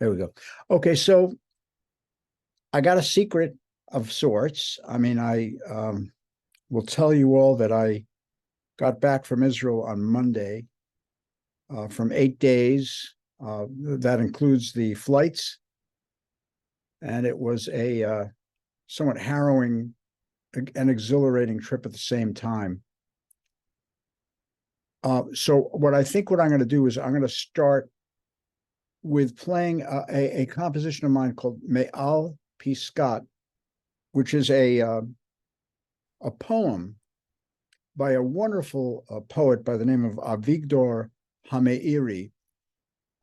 There we go. Okay, so I got a secret of sorts. I mean, I will tell you all that I got back from Israel on Monday from 8 days. That includes the flights, and it was a somewhat harrowing and exhilarating trip at the same time. So what I'm going to do is I'm going to start with playing a composition of mine called Me'al Piskat, which is a poem by a wonderful poet by the name of Avigdor Hameiri,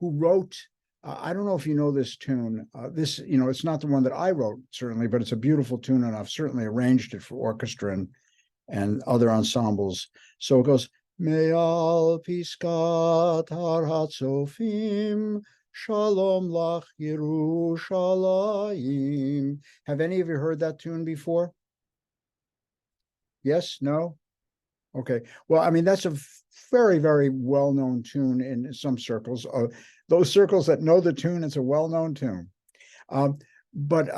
who wrote, I don't know if you know this tune. It's not the one that I wrote, certainly, but it's a beautiful tune, and I've certainly arranged it for orchestra and other ensembles. So it goes, Me'al Piskat Har Hatzofim, Shalom Lach Yerushalayim. Have any of you heard that tune before? Yes? No? Okay. Well, I mean, that's a very, very well-known tune in some circles. Those circles that know the tune, it's a well-known tune. But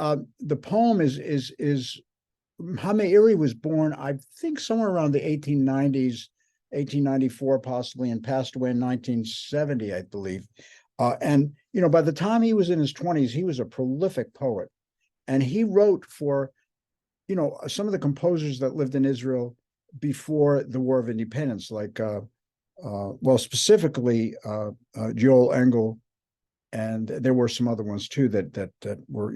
the poem is Hameiri was born, I think, somewhere around the 1890s, 1894 possibly, and passed away in 1970, I believe. And by the time he was in his 20s, he was a prolific poet, and he wrote for some of the composers that lived in Israel before the War of Independence, like specifically Joel Engel, and there were some other ones too that were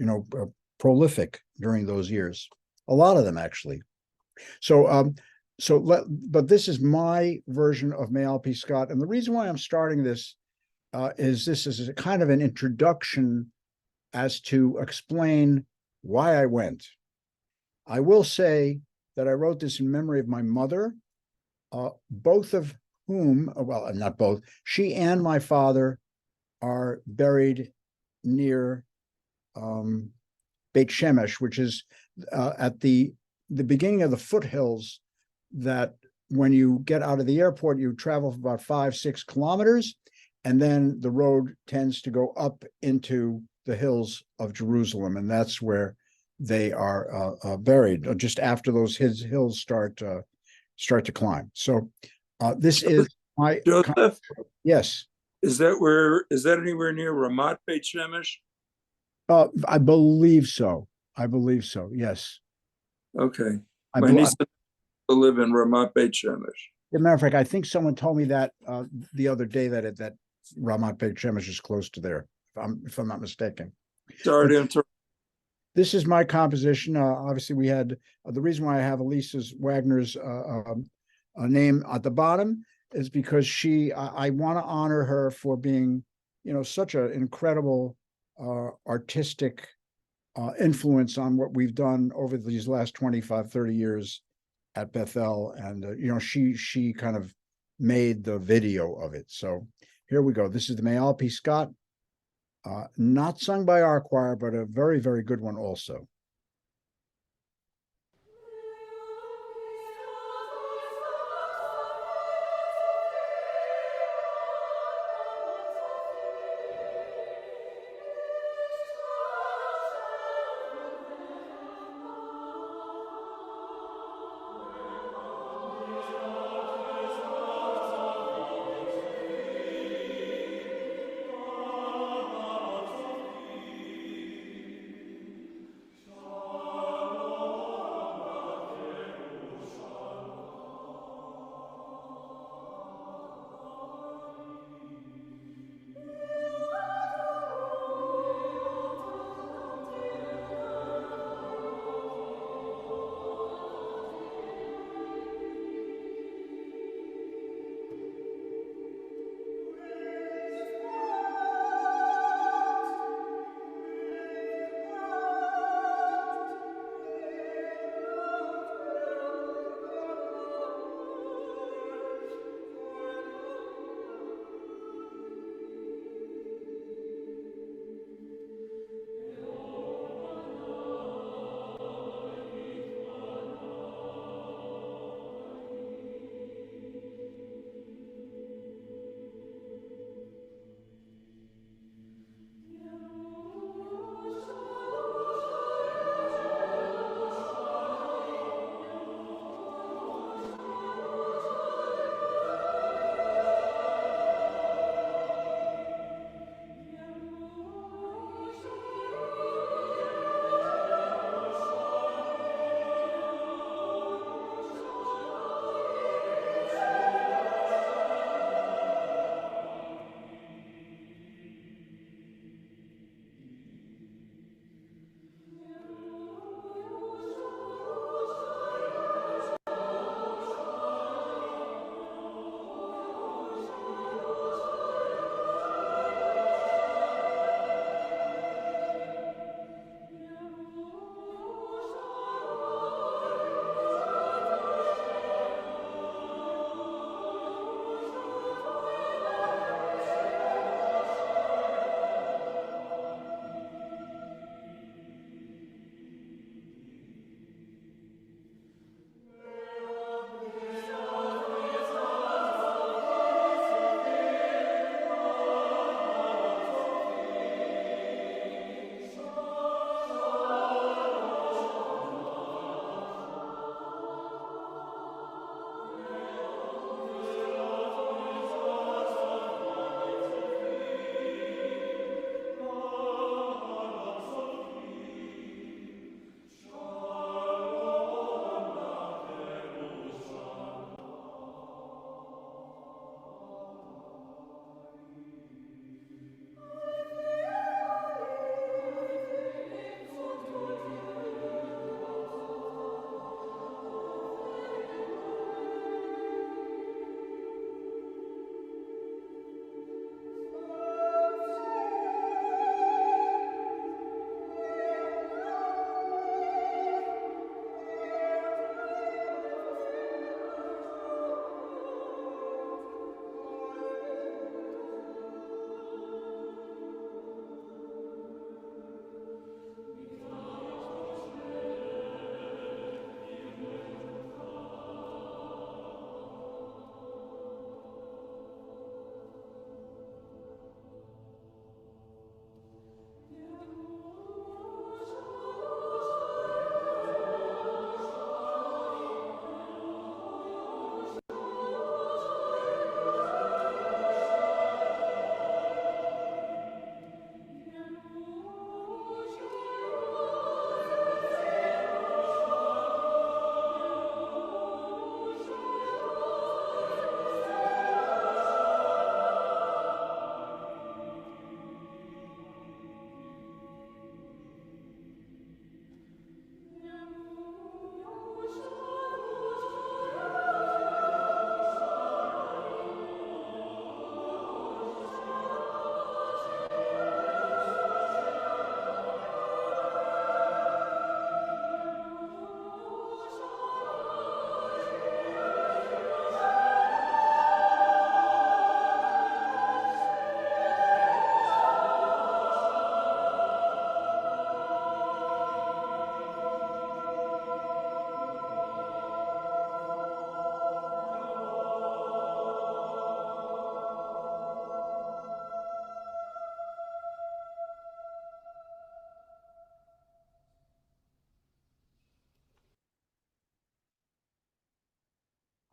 prolific during those years. A lot of them, actually. But this is my version of Me'al Piskat, and the reason why I'm starting this is this is a kind of an introduction as to explain why I went. I will say that I wrote this in memory of my mother, both of whom, well, not both, she and my father are buried near Beit Shemesh, which is at the beginning of the foothills that when you get out of the airport, you travel for about 5-6 kilometers, and then the road tends to go up into the hills of Jerusalem, and that's where they are buried just after those hills start to climb. So this is my Joseph. Yes. Is that anywhere near Ramat Beit Shemesh? I believe so. Yes. Okay. My niece to live in Ramat Beit Shemesh. As a matter of fact, I think someone told me that the other day that Ramat Beit Shemesh is close to there, if I'm not mistaken. Sorry to interrupt. This is my composition. Obviously, we had the reason why I have Elisa's Wagner's name at the bottom is because I want to honor her for being, such an incredible artistic influence on what we've done over these last 25, 30 years at Bethel. And, she kind of made the video of it. So here we go. This is the Me'al Piskat. Not sung by our choir, but a very, very good one also.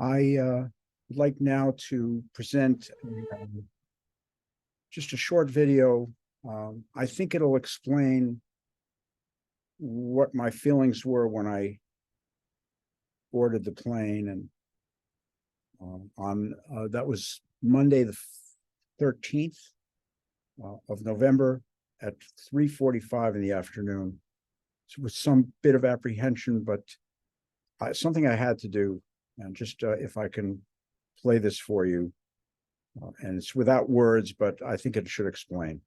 I would like now to present just a short video. I think it'll explain what my feelings were when I boarded the plane, and on that was Monday the 13th of November at 3:45 in the afternoon. So with some bit of apprehension, but something I had to do. And just if I can play this for you, and it's without words, but I think it should explain.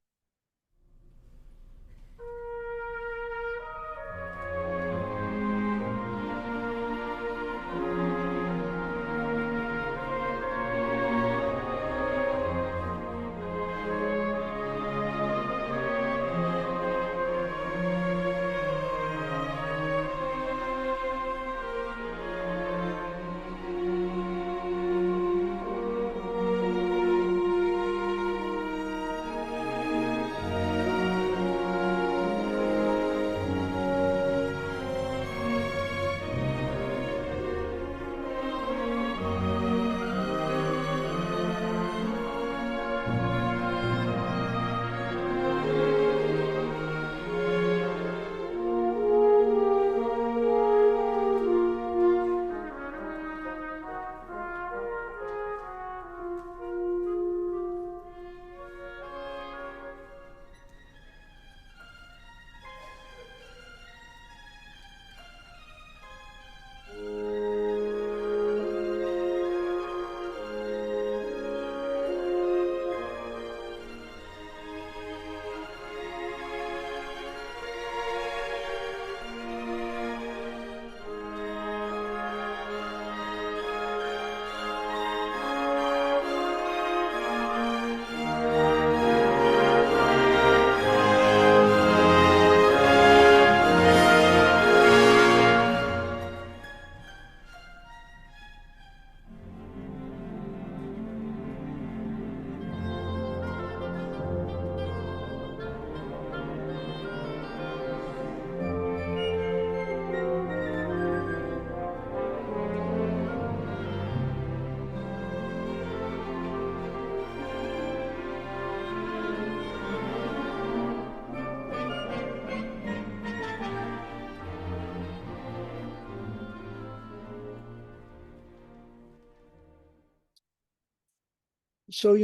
So,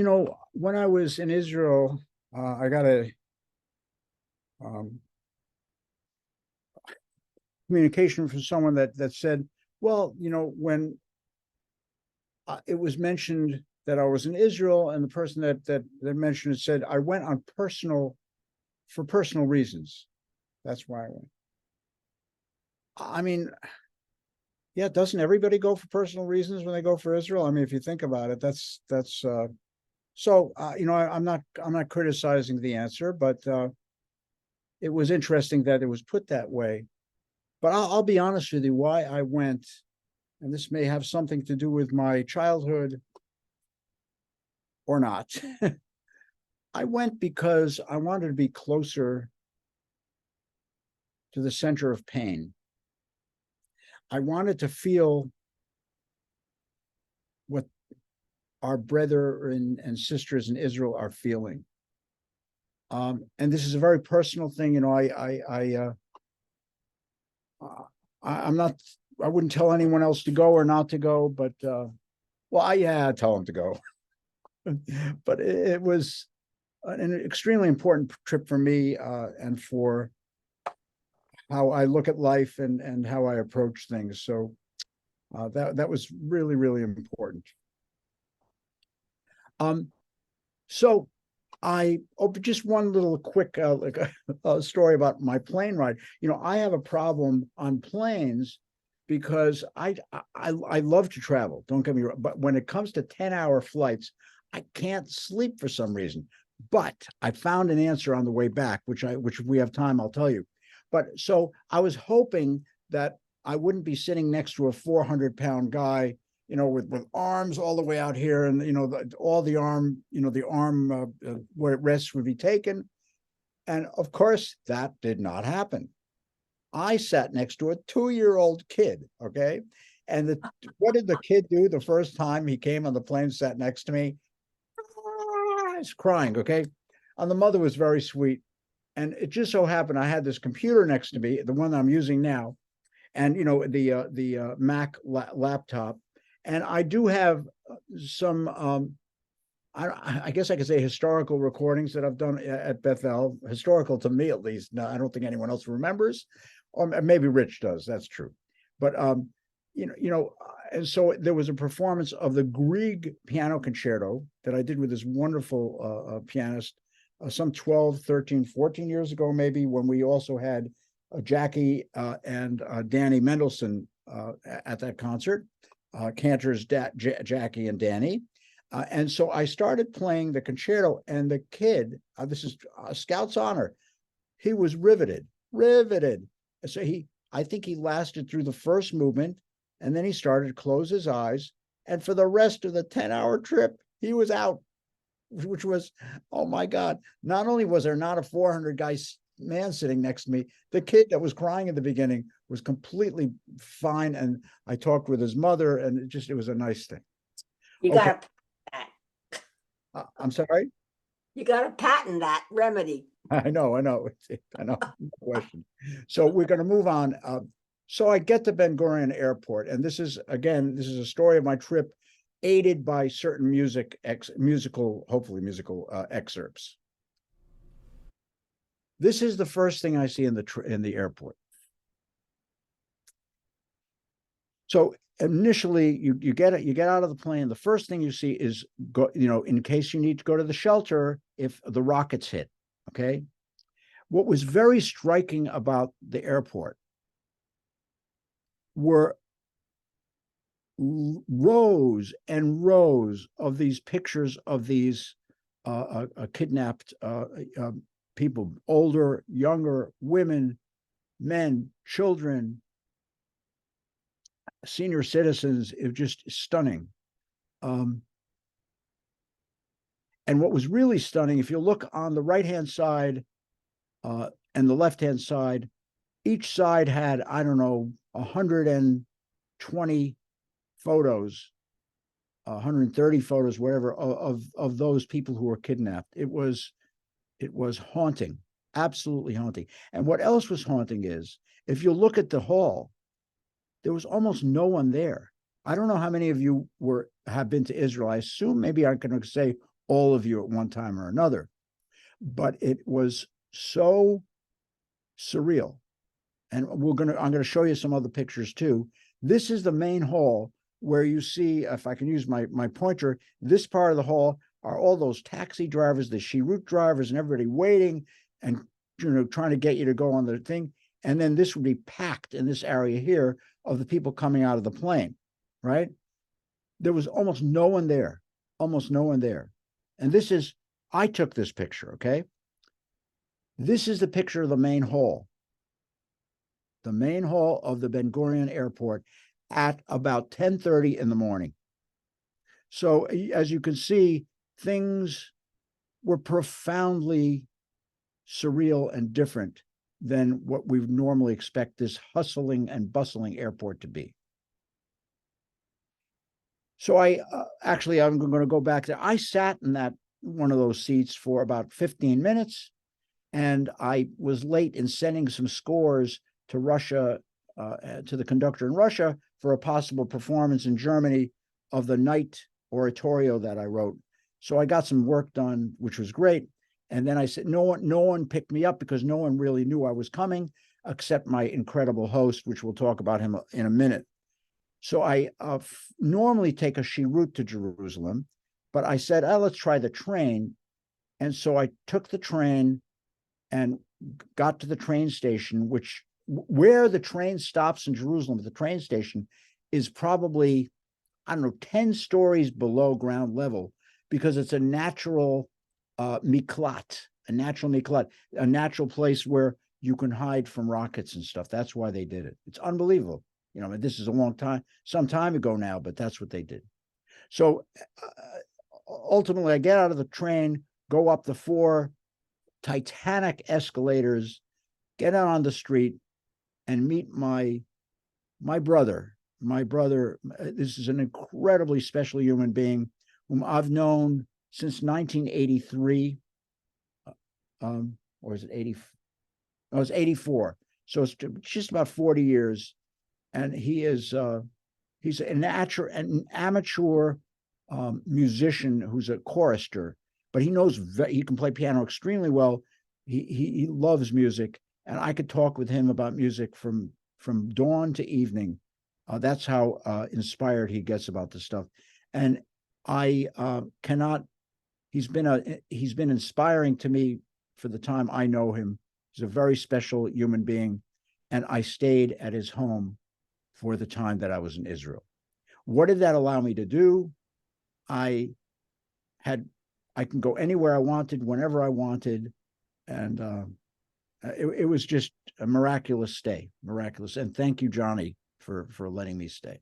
when I was in Israel, I got a um, communication from someone that said, well, when it was mentioned that I was in Israel, and the person that mentioned it said I went for personal reasons. That's why I went. I mean, yeah, doesn't everybody go for personal reasons when they go for Israel? I mean, if you think about it, that's so. I'm not criticizing the answer, but it was interesting that it was put that way. But I'll be honest with you, why I went, and this may have something to do with my childhood or not. I went because I wanted to be closer to the center of pain. I wanted to feel what our brethren and sisters in Israel are feeling. And this is a very personal thing. I'm not, I wouldn't tell anyone else to go or not to go, but I'd tell them to go. But it was an extremely important trip for me, and for how I look at life and how I approach things. So that was really, really important. So just one little quick story about my plane ride. I have a problem on planes because I love to travel. Don't get me wrong, but when it comes to 10-hour flights, I can't sleep for some reason. But I found an answer on the way back, which if we have time, I'll tell you. But so I was hoping that I wouldn't be sitting next to a 400-pound guy, with arms all the way out here, and all the arm, the arm where it rests would be taken. And of course, that did not happen. I sat next to a 2-year-old kid, okay, And what did the kid do the first time he came on the plane, sat next to me? He's crying, okay? And the mother was very sweet. And it just so happened I had this computer next to me, the one that I'm using now, and the Mac laptop. And I do have some I guess I could say historical recordings that I've done at Bethel, historical to me at least. No, I don't think anyone else remembers, or maybe Rich does. That's true, but and so there was a performance of the Grieg piano concerto that I did with this wonderful pianist some 12, 13, 14 years ago, maybe, when we also had Jackie and Danny Mendelsohn at that concert, Cantor's Jackie and Danny. And so I started playing the concerto, and the kid, this is a Scout's honor, he was riveted. So I think he lasted through the first movement, and then he started to close his eyes. And for the rest of the 10-hour trip, he was out, which was, oh my God. Not only was there not a 400 man sitting next to me, the kid that was crying at the beginning was completely fine. And I talked with his mother, and it was a nice thing. You got to patent that. I'm sorry? You got to patent that remedy. I know. No question. So we're going to move on. So I get to Ben Gurion Airport, and this is a story of my trip, aided by certain musical excerpts. This is the first thing I see in the airport. So initially, you get out of the plane. The first thing you see is in case you need to go to the shelter if the rockets hit. Okay. What was very striking about the airport were rows and rows of these pictures of these kidnapped people, older, younger, women, men, children, senior citizens. It was just stunning. And what was really stunning, if you look on the right-hand side and the left-hand side, each side had, 120 photos, 130 photos, whatever, of those people who were kidnapped. It was haunting, absolutely haunting. And what else was haunting is, if you look at the hall, there was almost no one there. I don't know how many of you have been to Israel. I assume maybe I'm going to say all of you at one time or another, but it was so surreal. And I'm going to show you some other pictures too. This is the main hall where you see, if I can use my pointer, this part of the hall are all those taxi drivers, the Shirut drivers, and everybody waiting and trying to get you to go on the thing. And then this would be packed in this area here of the people coming out of the plane, right? There was almost no one there, And I took this picture, okay? This is the picture of the main hall of the Ben Gurion Airport at about 10:30 in the morning. So as you can see, things were profoundly surreal and different than what we would normally expect this hustling and bustling airport to be. So I'm going to go back there. I sat in one of those seats for about 15 minutes, and I was late in sending some scores to Russia, to the conductor in Russia, for a possible performance in Germany of the night oratorio that I wrote. So I got some work done, which was great. And then I said, no one picked me up because no one really knew I was coming, except my incredible host, which we'll talk about him in a minute. So I normally take a Shirut to Jerusalem, but I said, let's try the train. And so I took the train and got to the train station, where the train stops in Jerusalem, the train station is probably, 10 stories below ground level, because it's a natural miklat, a natural place where you can hide from rockets and stuff. That's why they did it. It's unbelievable. This is some time ago now, but that's what they did. So ultimately, I get out of the train, go up the 4 titanic escalators, get out on the street, and meet my brother, my brother, this is an incredibly special human being whom I've known since 1983. Or is it 80? No, it's 84. So it's just about 40 years. And he's an amateur musician who's a chorister, but he can play piano extremely well. He loves music, and I could talk with him about music from dawn to evening. That's how inspired he gets about this stuff. And I cannot. He's been inspiring to me for the time I know him. He's a very special human being, and I stayed at his home for the time that I was in Israel. What did that allow me to do? I can go anywhere I wanted, whenever I wanted, and it was just a miraculous stay, miraculous. And thank you, Johnny, for letting me stay.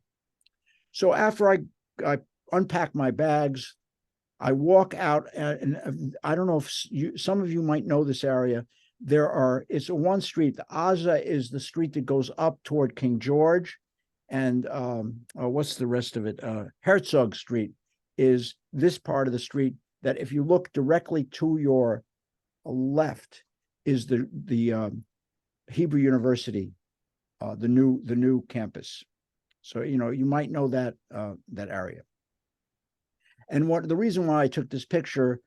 So after I unpack my bags, I walk out, and I don't know if some of you might know this area. It's a one street. The Aza is the street that goes up toward King George, and what's the rest of it? Herzog Street is this part of the street that, if you look directly to your left, is the Hebrew University, the new campus. So you might know that area. And the reason why I took this picture,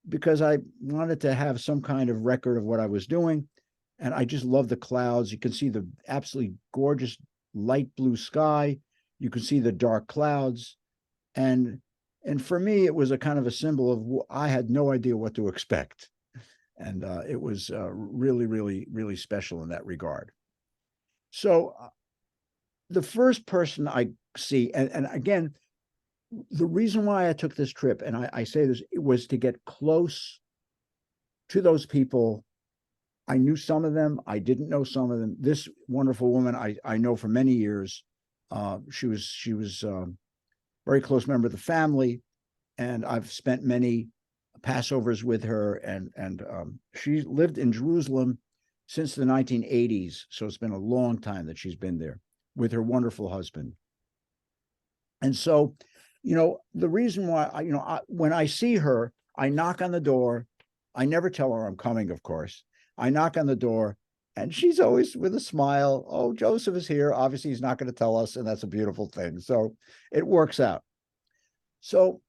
because I wanted to have some kind of record of what I was doing, and I just love the clouds. You can see the absolutely gorgeous light blue sky. You can see the dark clouds, and for me, it was a kind of a symbol of I had no idea what to expect, and it was really, really, really special in that regard. So the first person I see, and again, the reason why I took this trip, and I say this, it was to get close to those people. I knew some of them. I didn't know some of them. This wonderful woman I know for many years. She was a very close member of the family, and I've spent many Passovers with her. And she lived in Jerusalem since the 1980s, so it's been a long time that she's been there with her wonderful husband. And so, the reason why when I see her, I knock on the door. I never tell her I'm coming, of course. I knock on the door, and she's always with a smile. Oh, Joseph is here. Obviously, he's not going to tell us, and that's a beautiful thing. So it works out. So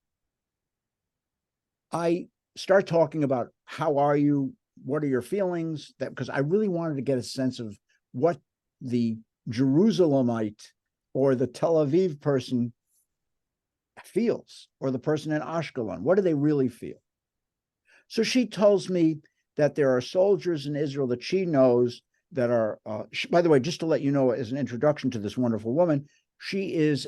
I start talking about, how are you? What are your feelings? Because I really wanted to get a sense of what the Jerusalemite or the Tel Aviv person feels, or the person in Ashkelon. What do they really feel? So she tells me that there are soldiers in Israel that she knows that are, by the way, just to let you know, as an introduction to this wonderful woman, she's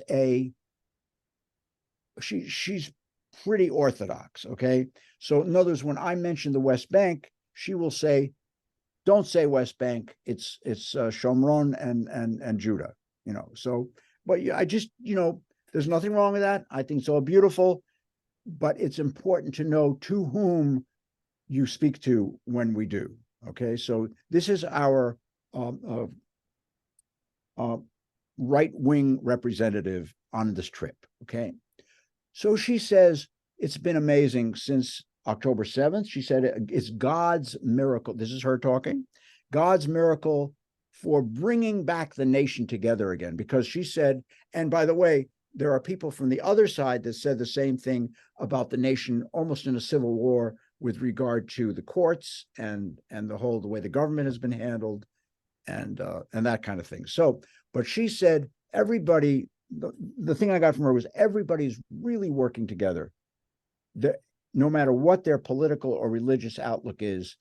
pretty Orthodox, okay? So in other words, when I mention the West Bank, she will say, don't say West Bank, it's Shomron and Judah, So, but I just, there's nothing wrong with that. I think it's all beautiful, but it's important to know to whom you speak to when we do. Okay, so this is our right-wing representative on this trip. Okay, so she says it's been amazing since October 7th. She said it's God's miracle. This is her talking. God's miracle for bringing back the nation together again, because she said, and by the way, there are people from the other side that said the same thing about the nation, almost in a civil war, with regard to the courts and the way the government has been handled, and that kind of thing. So, but she said everybody. The thing I got from her was everybody's really working together, no matter what their political or religious outlook is,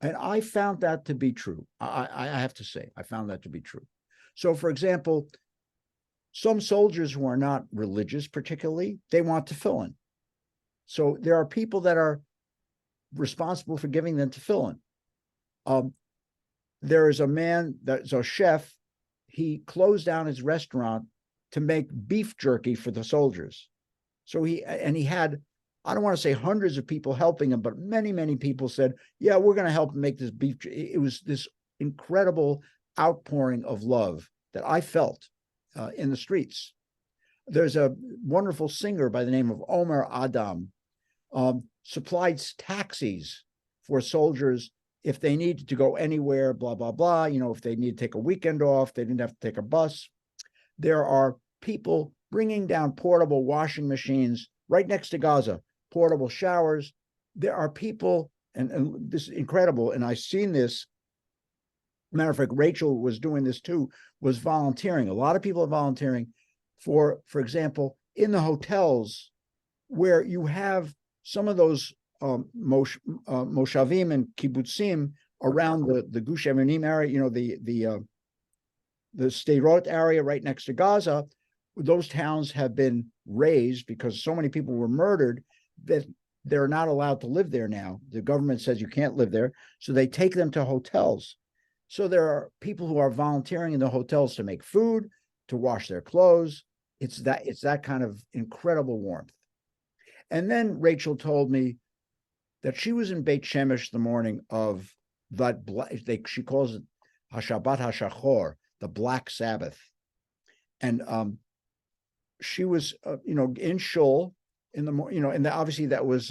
and I found that to be true. I have to say, I found that to be true. So, for example, some soldiers who are not religious particularly, they want tefillin. So there are people that are responsible for giving them tefillin. There is a man that's a chef. He closed down his restaurant to make beef jerky for the soldiers. So he had, I don't want to say hundreds of people helping him, but many, many people said, yeah, we're going to help make this beef. It was this incredible outpouring of love that I felt. in the streets. There's a wonderful singer by the name of Omer Adam, supplied taxis for soldiers if they needed to go anywhere, blah, blah, blah. If they need to take a weekend off, they didn't have to take a bus. There are people bringing down portable washing machines right next to Gaza, portable showers. There are people, and this is incredible, and I've seen this. Matter of fact, Rachel was doing this too, was volunteering. A lot of people are volunteering for example, in the hotels where you have some of those moshavim and kibbutzim around the Gush Emunim area, the Sderot area right next to Gaza. Those towns have been razed because so many people were murdered that they're not allowed to live there now. The government says you can't live there, so they take them to hotels. So there are people who are volunteering in the hotels to make food, to wash their clothes. It's that kind of incredible warmth. And then Rachel told me that she was in Beit Shemesh the morning of that, she calls it Hashabbat HaShachor, the Black Sabbath. And she was, in Shul in the morning, and obviously that was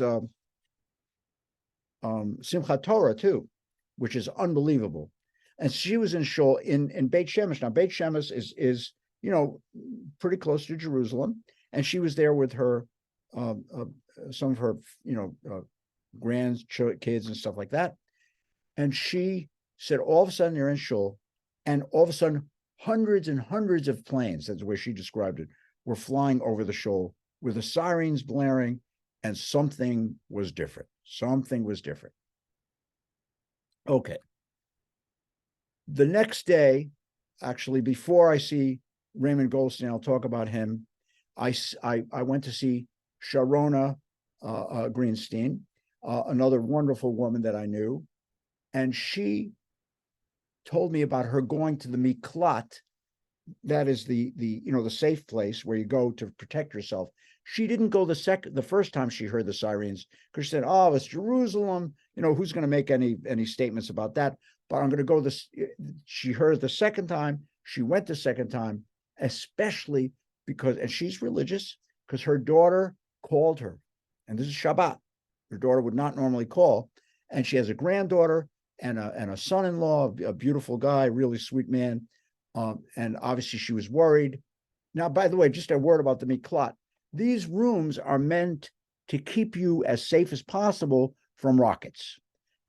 Simchat Torah too, which is unbelievable. And she was in Shul in Beit Shemesh. Now, Beit Shemesh is pretty close to Jerusalem, and she was there with her some of her grandkids and stuff like that. And she said all of a sudden they're in Shul, and all of a sudden hundreds and hundreds of planes, that's the way she described it, were flying over the Shul with the sirens blaring, and something was different. Something was different. Okay. The next day, actually, before I see Raymond Goldstein, I'll talk about him. I went to see Sharona Greenstein, another wonderful woman that I knew, and she told me about her going to the miklat. That is the safe place where you go to protect yourself. She didn't go the first time she heard the sirens, because she said, "Oh, it's Jerusalem. Who's going to make any statements about that?" But I'm going to go this. She heard the second time. She went the second time, especially because, and she's religious, because her daughter called her, and this is Shabbat. Her daughter would not normally call, and she has a granddaughter and a son-in-law, a beautiful guy, really sweet man, and obviously she was worried. Now, by the way, just a word about the miklat. These rooms are meant to keep you as safe as possible from rockets.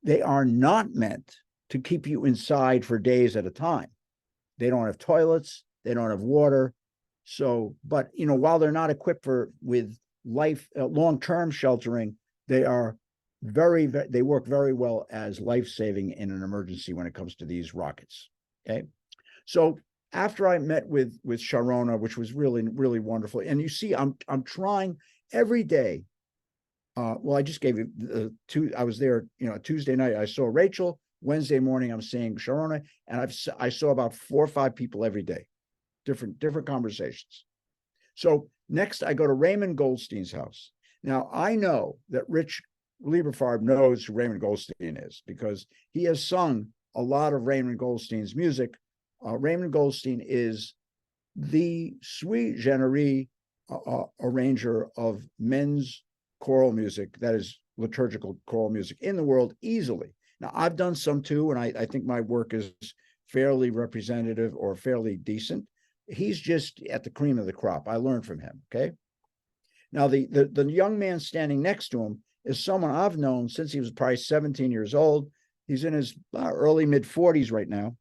They are not meant to keep you inside for days at a time. They don't have toilets. They don't have water. So, but while they're not equipped with long-term sheltering, they are they work very well as life-saving in an emergency when it comes to these rockets. Okay, so after I met with Sharona, which was really, really wonderful, and you see, I'm trying every day. Well, I just gave you I was there, Tuesday night. I saw Rachel. Wednesday morning, I'm seeing Sharona, and I saw about 4 or 5 people every day, different conversations. So next, I go to Raymond Goldstein's house. Now, I know that Rich Lieberfarb knows who Raymond Goldstein is, because he has sung a lot of Raymond Goldstein's music. Raymond Goldstein is the sui generis arranger of men's choral music, that is liturgical choral music, in the world easily. Now, I've done some too, and I think my work is fairly representative or fairly decent. He's just at the cream of the crop. I learned from him, okay? Now, the young man standing next to him is someone I've known since he was probably 17 years old. He's in his early, mid-40s right now.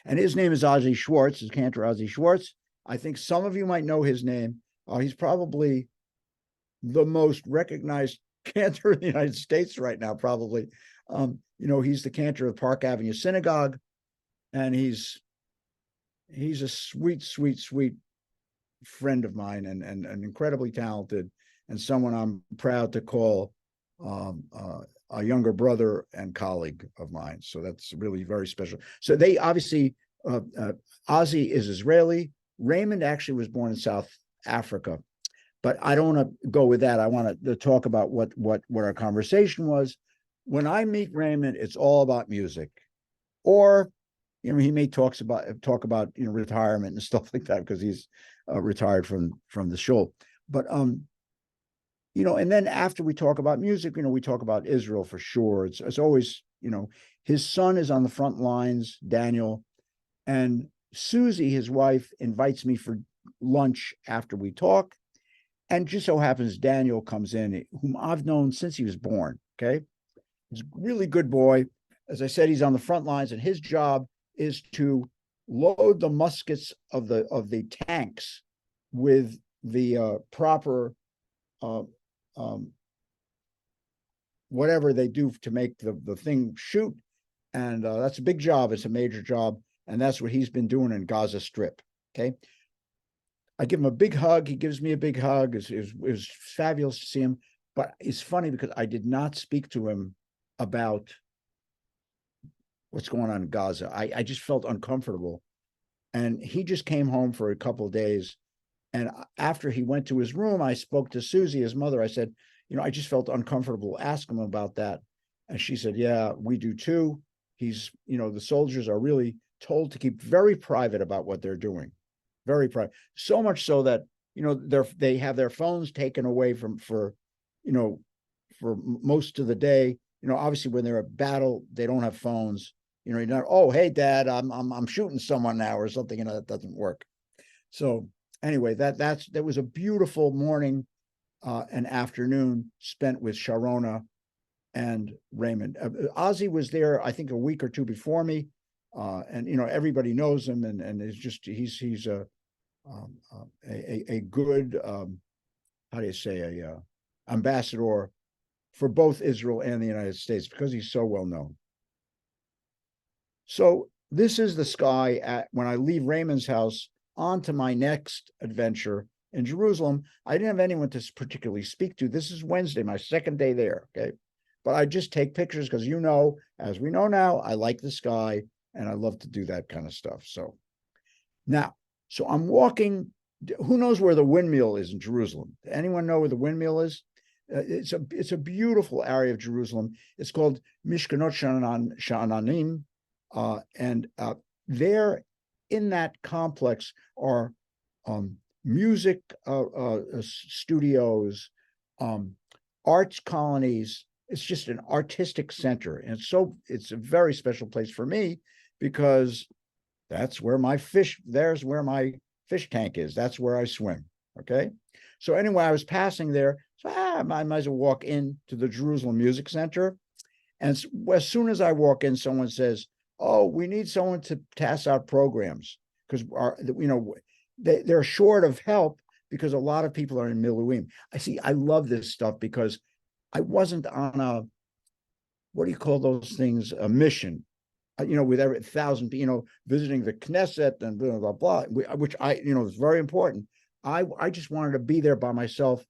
And his name is Ozzy Schwartz, is Cantor Ozzy Schwartz. I think some of you might know his name. He's probably the most recognized cantor in the United States right now, probably. He's the cantor of Park Avenue Synagogue, and he's a sweet, sweet, sweet friend of mine, and incredibly talented, and someone I'm proud to call a younger brother and colleague of mine. So that's really very special. So they obviously, Ozzy is Israeli. Raymond actually was born in South Africa, but I don't want to go with that. I want to talk about what our conversation was. When I meet Raymond, it's all about music, or you know, he may talk about you know, retirement and stuff like that because he's retired from the show. But you know, and then after we talk about music, you know, we talk about Israel for sure. It's always, you know, his son is on the front lines, Daniel, and Susie, his wife, invites me for lunch after we talk. And just so happens Daniel comes in, whom I've known since he was born. Okay. He's a really good boy. As I said, he's on the front lines, and his job is to load the muskets of the tanks with the proper uh, whatever they do to make the thing shoot. And that's a big job. It's a major job. And that's what he's been doing in Gaza Strip. Okay. I give him a big hug. He gives me a big hug. It was fabulous to see him. But it's funny because I did not speak to him about what's going on in Gaza. I just felt uncomfortable. And he just came home for a couple of days. And after he went to his room, I spoke to Susie, his mother. I said, you know, I just felt uncomfortable. Ask him about that. And she said, yeah, we do too. He's, you know, the soldiers are really told to keep very private about what they're doing. Very private. So much so that, you know, they have their phones taken away for most of the day. You know, obviously when they're at battle, they don't have phones. You know, you're not, oh, hey, Dad, I'm shooting someone now or something. You know, that doesn't work. So anyway, that was a beautiful morning and afternoon spent with Sharona and Raymond. Ozzy was there, I think, a week or two before me, and you know, everybody knows him, and is just he's a good how do you say a ambassador for both Israel and the United States because he's so well known. So this is the sky when I leave Raymond's house on to my next adventure in Jerusalem. I didn't have anyone to particularly speak to. This is Wednesday, my second day there. Okay. But I just take pictures because, you know, as we know now, I like the sky and I love to do that kind of stuff. So now, so I'm walking. Who knows where the windmill is in Jerusalem? Anyone know where the windmill is? It's a beautiful area of Jerusalem. It's called Mishkanot Sha'ananim. And there in that complex are music studios, arts colonies. It's just an artistic center. And it's a very special place for me because there's where my fish tank is. That's where I swim. Okay. So anyway, I was passing there. So I might as well walk into the Jerusalem Music Center. And as soon as I walk in, someone says, oh, we need someone to pass out programs because they're short of help because a lot of people are in Miluim. I love this stuff because I wasn't on what do you call those things? A mission, with every 1,000, visiting the Knesset and blah, blah, blah, which is very important. I just wanted to be there by myself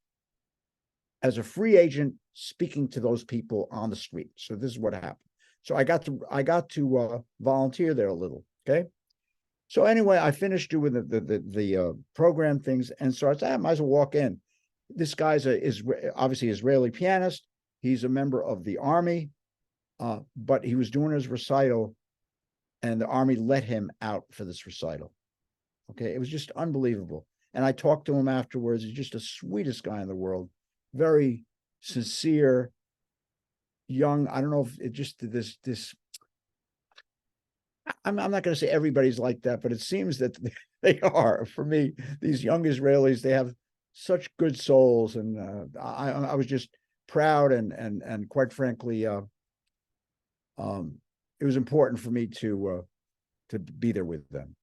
as a free agent speaking to those people on the street. So this is what happened. So I got to volunteer there a little. Okay. So anyway, I finished doing the program things, and so I said, I might as well walk in. This guy's obviously Israeli pianist. He's a member of the army, but he was doing his recital, and the army let him out for this recital. Okay, it was just unbelievable. And I talked to him afterwards. He's just the sweetest guy in the world, very sincere, young. I don't know if it just this. I'm not going to say everybody's like that, but it seems that they are. For me, these young Israelis, they have such good souls, and I was just proud and quite frankly, it was important for me to be there with them.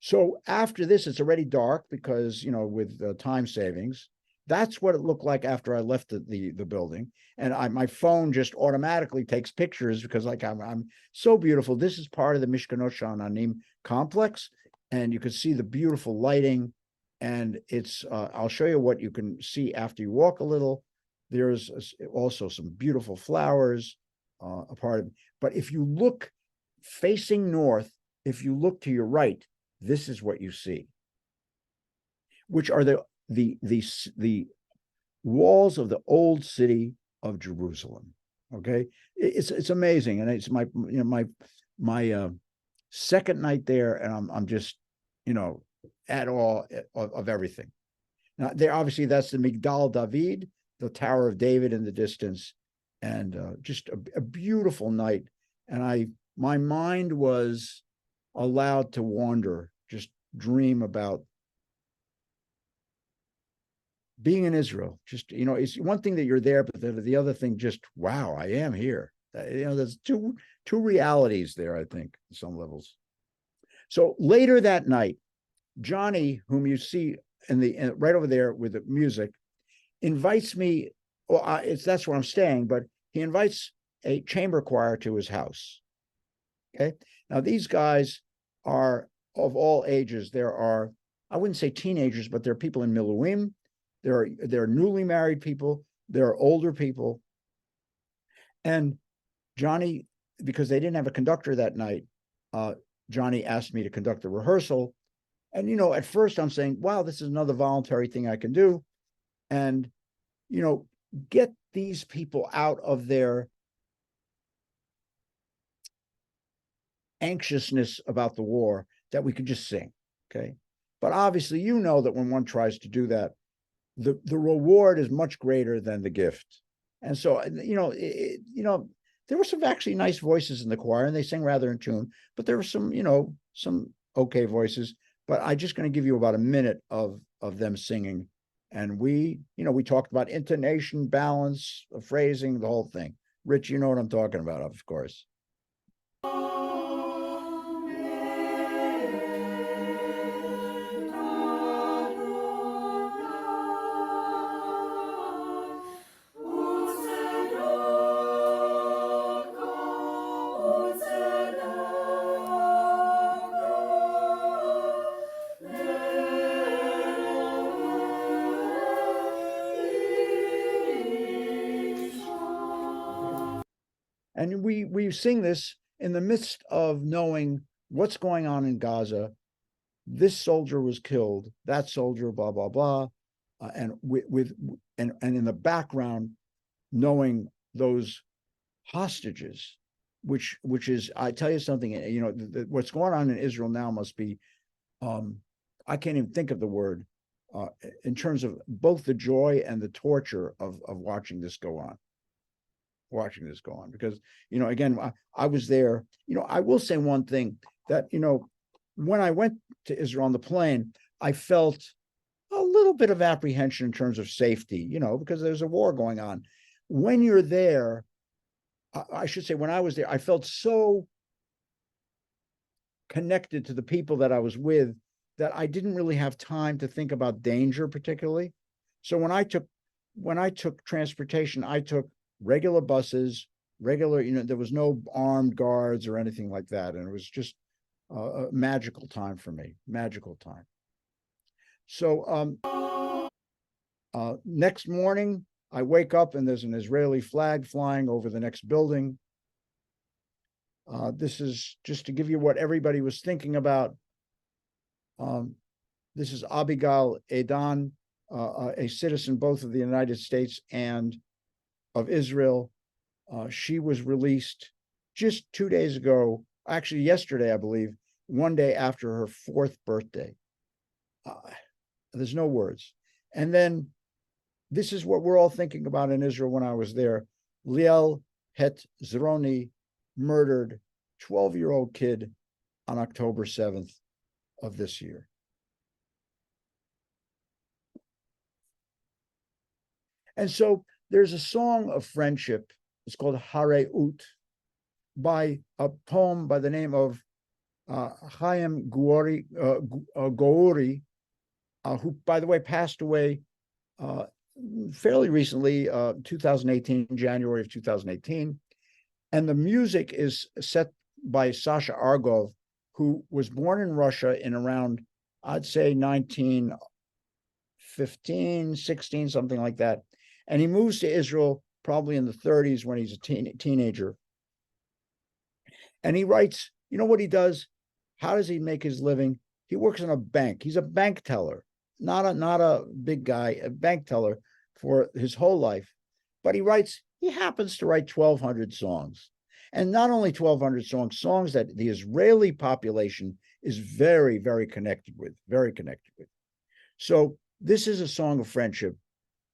So after this, it's already dark because with time savings. That's what it looked like after I left the building, and my phone just automatically takes pictures because I'm so beautiful. This is part of the Mishkanot Sha'ananim complex, and you can see the beautiful lighting. And it's I'll show you what you can see after you walk a little. There's also some beautiful flowers, a part of it. But if you look facing north, if you look to your right, this is what you see, which are the walls of the old city of Jerusalem. Okay, it's amazing, and it's my Second night there, and I'm just, at awe of everything. Now, there obviously that's the Migdal David, the Tower of David in the distance, and just a beautiful night. And my mind was allowed to wander, just dream about being in Israel. Just, it's one thing that you're there, but the other thing, just, wow, I am here. There's two realities there, I think, at some levels. So later that night, Johnny, whom you see right over there with the music, invites me. Well, that's where I'm staying, but he invites a chamber choir to his house. Okay. Now these guys are of all ages. There are, I wouldn't say teenagers, but there are people in Miluim. There are newly married people. There are older people. And Johnny, because they didn't have a conductor that night, Johnny asked me to conduct the rehearsal. And, at first I'm saying, wow, this is another voluntary thing I can do. And, get these people out of their anxiousness about the war, that we could just sing. Okay. But obviously, that when one tries to do that, the reward is much greater than the gift. And so, there were some actually nice voices in the choir, and they sang rather in tune, but there were some okay voices. But I'm just going to give you about a minute of them singing. And we talked about intonation, balance, phrasing, the whole thing. Rich, you know what I'm talking about, of course. And we sing this in the midst of knowing what's going on in Gaza. This soldier was killed, that soldier, blah, blah, blah. And in the background, knowing those hostages, which is, I tell you something, what's going on in Israel now must be, I can't even think of the word, in terms of both the joy and the torture of watching this go on. Because, again, I was there. I will say one thing, that, when I went to Israel on the plane, I felt a little bit of apprehension in terms of safety, because there's a war going on. When you're there, I should say, when I was there, I felt so connected to the people that I was with that I didn't really have time to think about danger particularly. So when I took transportation, I took regular buses, there was no armed guards or anything like that. And it was just a magical time for me, magical time. So next morning, I wake up and there's an Israeli flag flying over the next building. This is just to give you what everybody was thinking about. This is Abigail Edan, a citizen both of the United States and of Israel. She was released just 2 days ago, actually yesterday, I believe, one day after her 4th birthday. There's no words. And then this is what we're all thinking about in Israel when I was there. Liel Het Zroni murdered 12-year-old kid on October 7th of this year. And so there's a song of friendship. It's called Hare Ut, by a poem by the name of Chaim Gouri, who, by the way, passed away fairly recently, 2018, January of 2018. And the music is set by Sasha Argov, who was born in Russia in around, I'd say 1915, 16, something like that. And he moves to Israel probably in the 30s when he's a teenager. And he writes, you know what he does? How does he make his living? He works in a bank. He's a bank teller, not a big guy, a bank teller for his whole life. But he happens to write 1,200 songs. And not only 1,200 songs, songs that the Israeli population is very, very connected with, very connected with. So this is a song of friendship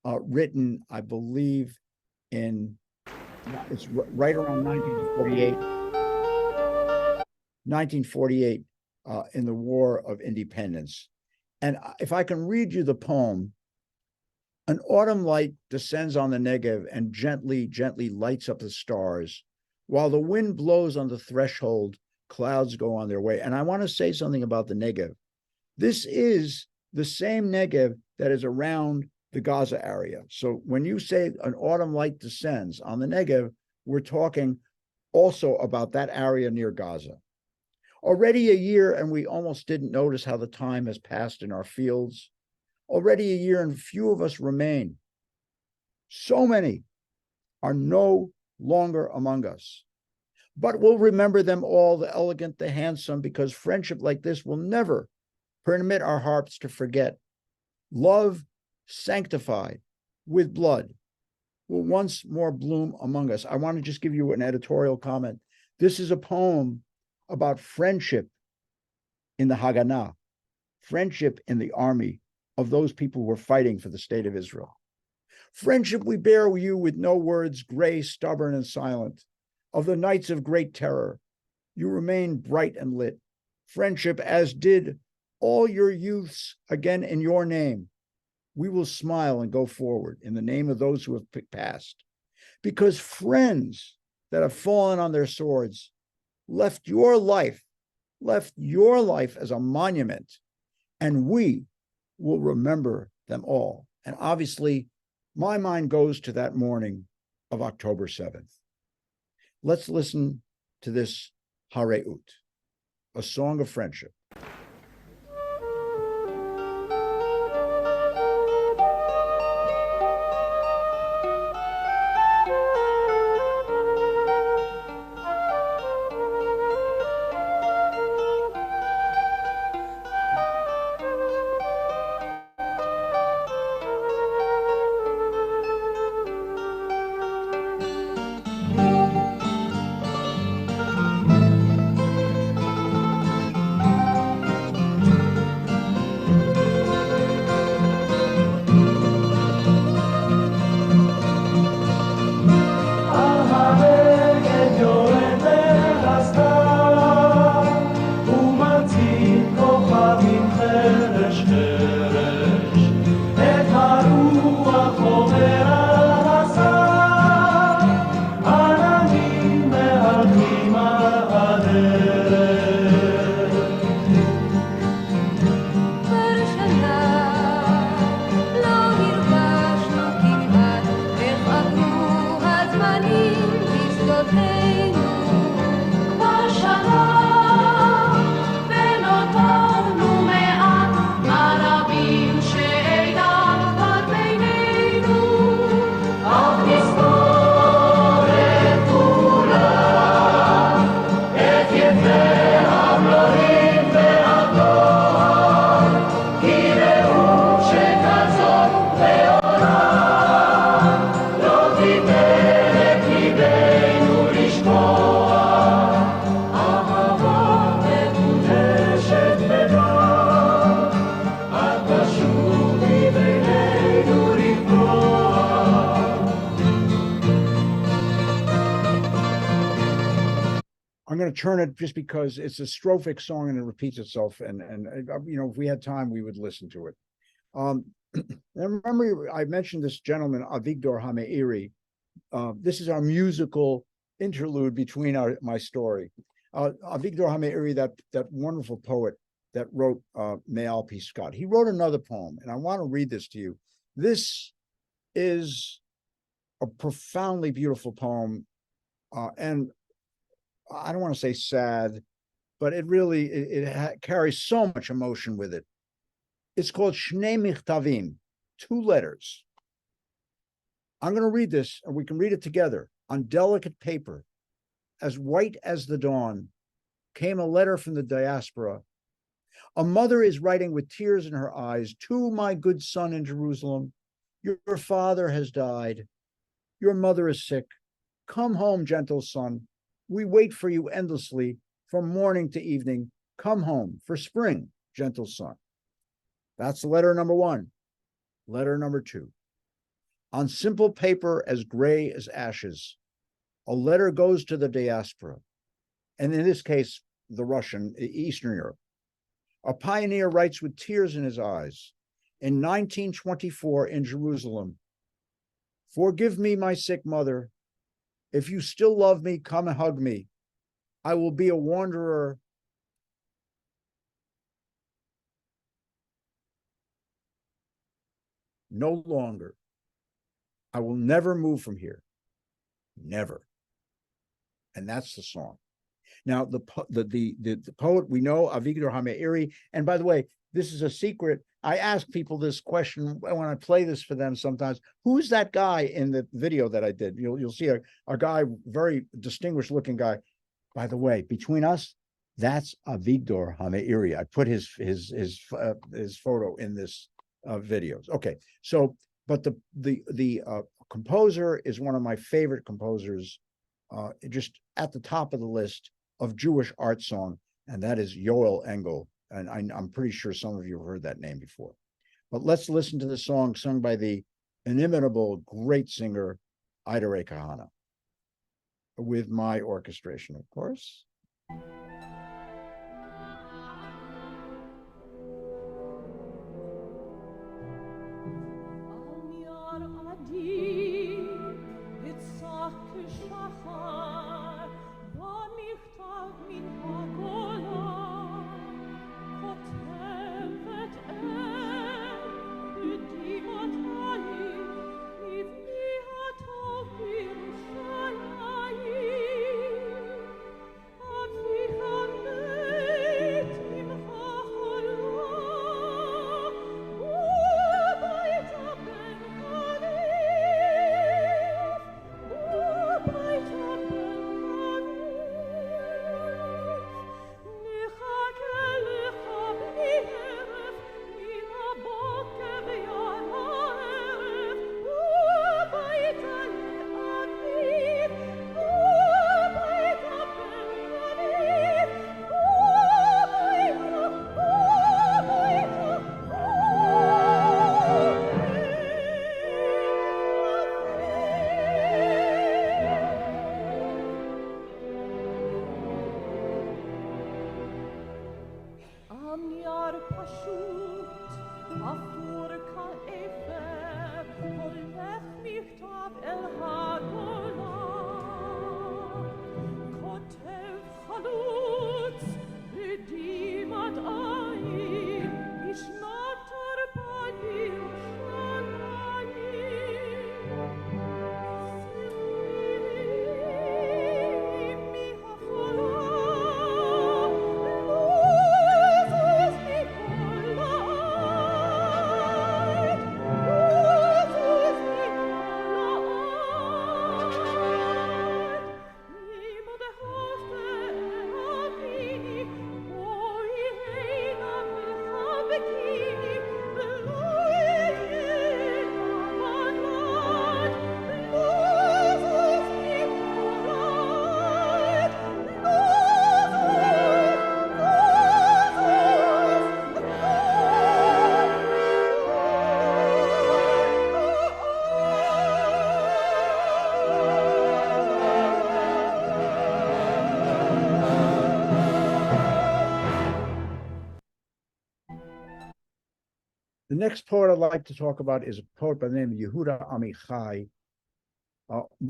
written, I believe, it's right around 1948, in the War of Independence. And if I can read you the poem, an autumn light descends on the Negev and gently, gently lights up the stars. While the wind blows on the threshold, clouds go on their way. And I want to say something about the Negev. This is the same Negev that is around the Gaza area. So when you say an autumn light descends on the Negev, we're talking also about that area near Gaza. Already a year, and we almost didn't notice how the time has passed in our fields. Already a year, and few of us remain. So many are no longer among us. But we'll remember them all, the elegant, the handsome, because friendship like this will never permit our hearts to forget. Love sanctified with blood will once more bloom among us. I want to just give you an editorial comment. This is a poem about friendship in the Haganah, friendship in the army of those people who were fighting for the state of Israel. Friendship we bear you with no words, gray, stubborn, and silent. Of the nights of great terror, you remain bright and lit. Friendship, as did all your youths, again in your name. We will smile and go forward in the name of those who have passed. Because friends that have fallen on their swords left your life as a monument, and we will remember them all. And obviously, my mind goes to that morning of October 7th. Let's listen to this Hareut, a song of friendship. I'm going to turn it just because it's a strophic song and it repeats itself. And if we had time, we would listen to it. And remember, I mentioned this gentleman, Avigdor Hameiri. This is our musical interlude between my story. Avigdor Hameiri, that wonderful poet that wrote Me'al Pi Scott. He wrote another poem, and I want to read this to you. This is a profoundly beautiful poem, and I don't want to say sad, but it really carries so much emotion with it. It's called Shnei Michtavim, 2 letters. I'm going to read this, and we can read it together. On delicate paper, as white as the dawn, came a letter from the diaspora. A mother is writing with tears in her eyes, to my good son in Jerusalem, your father has died. Your mother is sick. Come home, gentle son. We wait for you endlessly from morning to evening. Come home for spring, gentle sun. That's letter number one. Letter number two. On simple paper as gray as ashes, a letter goes to the diaspora, and in this case, the Russian, Eastern Europe. A pioneer writes with tears in his eyes, in 1924 in Jerusalem, forgive me, my sick mother. If you still love me, come and hug me. I will be a wanderer. No longer. I will never move from here. Never. And that's the song. Now, the poet we know, Avigdor Hameiri, and by the way, this is a secret. I ask people this question when I play this for them sometimes. Who's that guy in the video that I did? You'll see a guy, very distinguished looking guy. By the way, between us, that's Avigdor Hameiri. I put his photo in this videos. Okay, so but the composer is one of my favorite composers, just at the top of the list of Jewish art song, and that is Yoel Engel. And I'm pretty sure some of you have heard that name before. But let's listen to the song sung by the inimitable great singer Idare Kahana, with my orchestration, of course. The next poet I'd like to talk about is a poet by the name of Yehuda Amichai.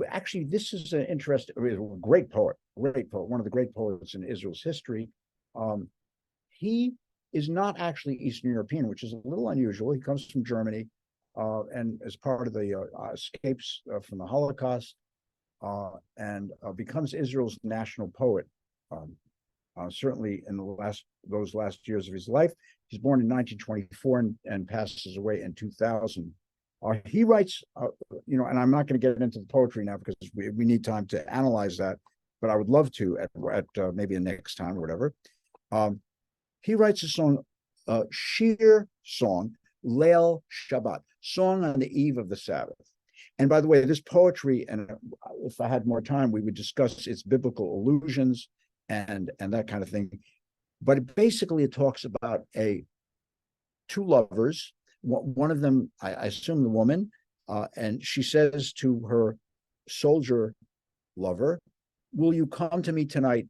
Actually, this is an interesting, great poet, one of the great poets in Israel's history. He is not actually Eastern European, which is a little unusual. He comes from Germany, and as part of the escapes from the Holocaust, and becomes Israel's national poet. Certainly in those last years of his life. He's born in 1924 and passes away in 2000. He writes, and I'm not going to get into the poetry now because we need time to analyze that, but I would love to at maybe the next time or whatever. He writes a song, Shir song, Leil Shabbat, song on the eve of the Sabbath. And by the way, this poetry, and if I had more time, we would discuss its biblical allusions and that kind of thing. But basically, it talks about two lovers. One of them, I assume the woman, and she says to her soldier lover, "Will you come to me tonight?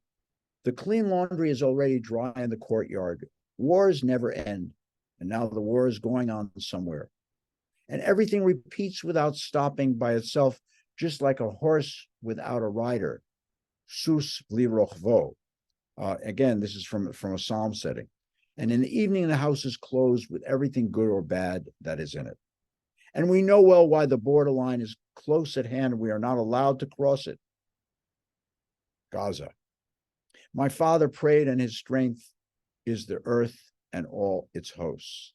The clean laundry is already dry in the courtyard. Wars never end, and now the war is going on somewhere. And everything repeats without stopping by itself, just like a horse without a rider. Sus bli rochvo." Again, this is from a psalm setting. "And in the evening, the house is closed with everything good or bad that is in it. And we know well why the borderline is close at hand and we are not allowed to cross it." Gaza. "My father prayed, and his strength is the earth and all its hosts."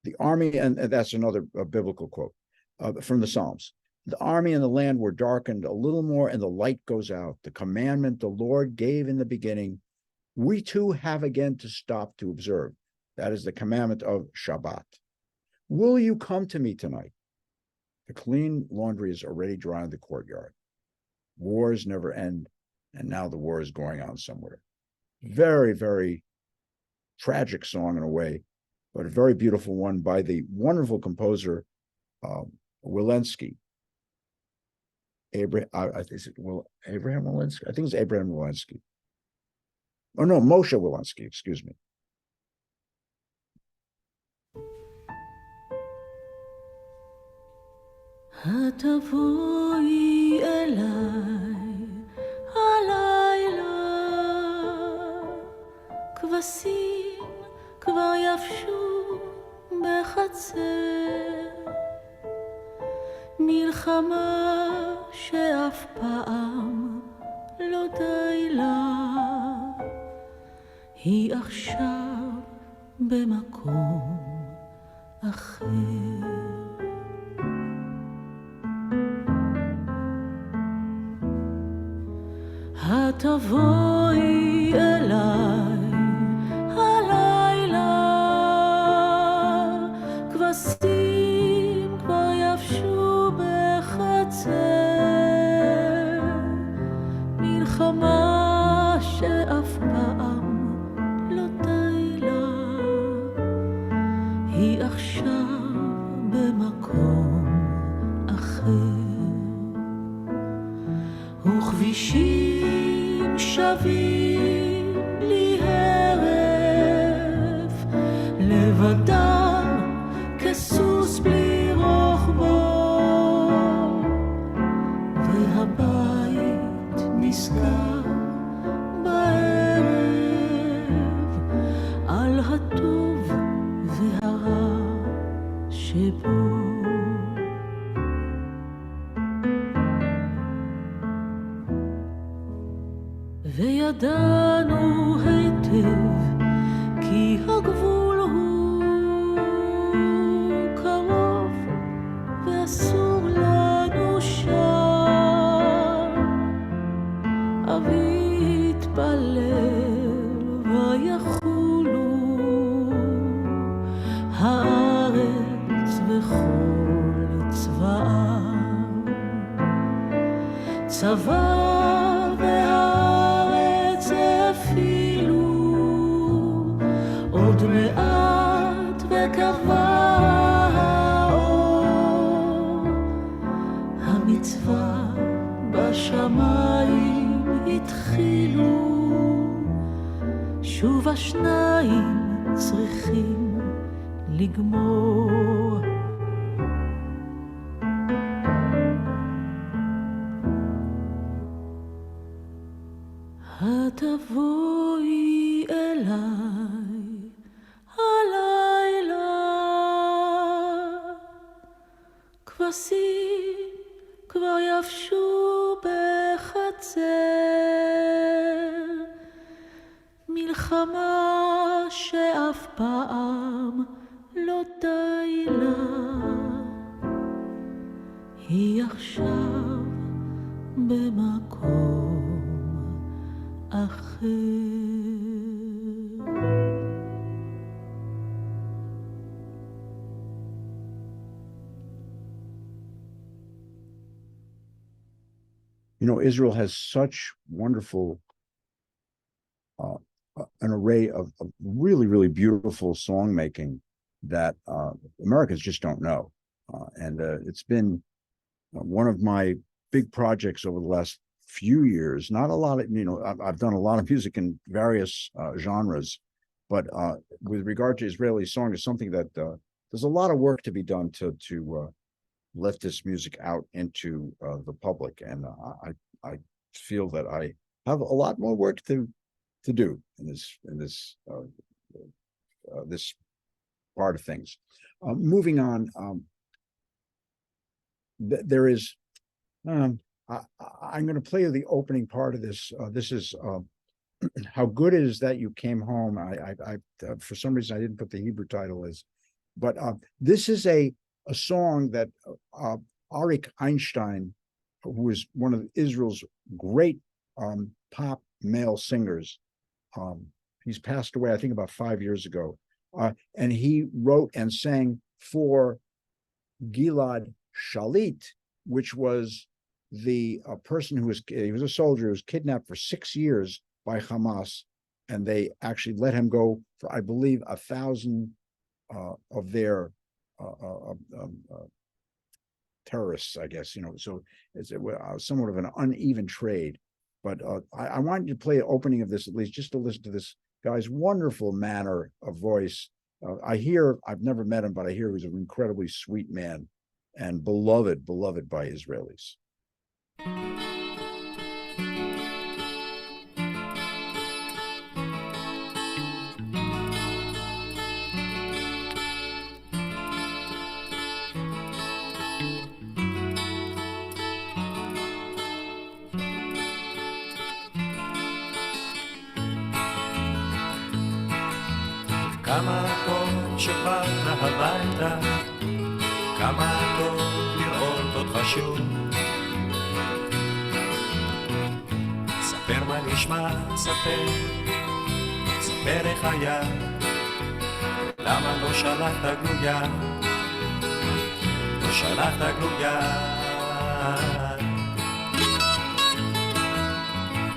The army, and that's another biblical quote from the Psalms. "The army and the land were darkened a little more, and the light goes out. The commandment the Lord gave in the beginning, we too have again to stop to observe." That is the commandment of Shabbat. "Will you come to me tonight? The clean laundry is already dry in the courtyard. Wars never end, and now the war is going on somewhere." Very, very tragic song in a way, but a very beautiful one by the wonderful composer Wilensky. Abraham Wilensky? I think it's Abraham Wilensky. Oh no, Moshe Wilensky, excuse me. התבואי אליי הלילה, כבשים כבר יבשו בחצר, מלחמה שאף פעם לא די לה, היא עכשיו במקום אחר. התבואי אליי הלילה, כבשים כבר יבשו בחצר, מלחמה שאף פעם לא די לה, היא עכשיו במקום אחר. וכבישים שווים בלי הרף, לבדם כסוס בלי רוחבו, והבית נסגר בערב על הטוב והרע שבו. וידענו היטב כי הגבול הוא קרוב ואסור לנו שם. אבי התפלל ויחולו הארץ וכל צבאה, צבא עוד מעט וקבע האור, המצווה בשמיים התחילו, שוב השניים צריכים לגמור. התבואי אליי הלילה, כבשים כבר יבשו בחצר, מלחמה שאף פעם לא די לה, היא עכשיו במקום אחר. Israel has such wonderful an array of really, really beautiful song making that Americans just don't know. And it's been one of my big projects over the last few years. Not a lot of, I've done a lot of music in various genres, but with regard to Israeli song, is something that there's a lot of work to be done to let this music out into the public. And I feel that I have a lot more work to do in this part of things. Moving on, there is. I'm going to play the opening part of this. This is how good it is that you came home. I for some reason I didn't put the Hebrew title as, but this is a song that Arik Einstein, who is one of Israel's great pop male singers, he's passed away, I think, about 5 years ago, and he wrote and sang for Gilad Shalit, which was the person he was a soldier who was kidnapped for 6 years by Hamas, and they actually let him go for, I believe, 1,000 of their terrorists, I guess. So it's somewhat of an uneven trade. But I wanted to play an opening of this, at least, just to listen to this guy's wonderful manner of voice. I've never met him, but I hear he's an incredibly sweet man and beloved by Israelis. כמה טוב שבאת הביתה, כמה טוב לראות אותך שוב. ספר מה נשמע, ספר איך היה, למה לא שלחת גלויה, לא שלחת גלויה.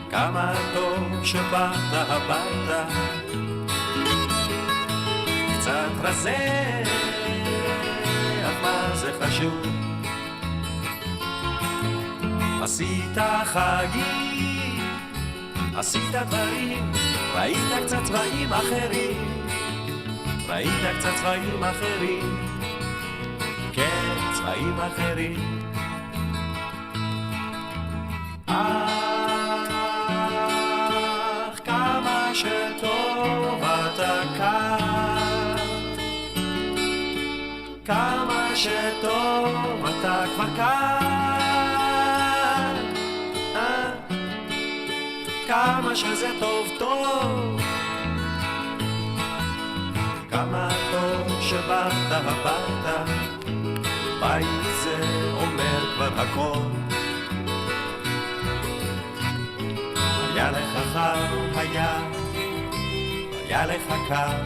כמה טוב שבאת הביתה, קצת רזה, אך מה זה חשוב? עשית חגים, עשית דברים, ראית קצת צבעים אחרים, ראית קצת צבעים אחרים, כן, צבעים אחרים. אך כמה שטוב אתה כאן, כמה שטוב אתה כבר כאן, כמה שזה טוב טוב, כמה טוב שבאת הביתה, בית זה אומר כבר הכל. היה לך חם, היה לך קר,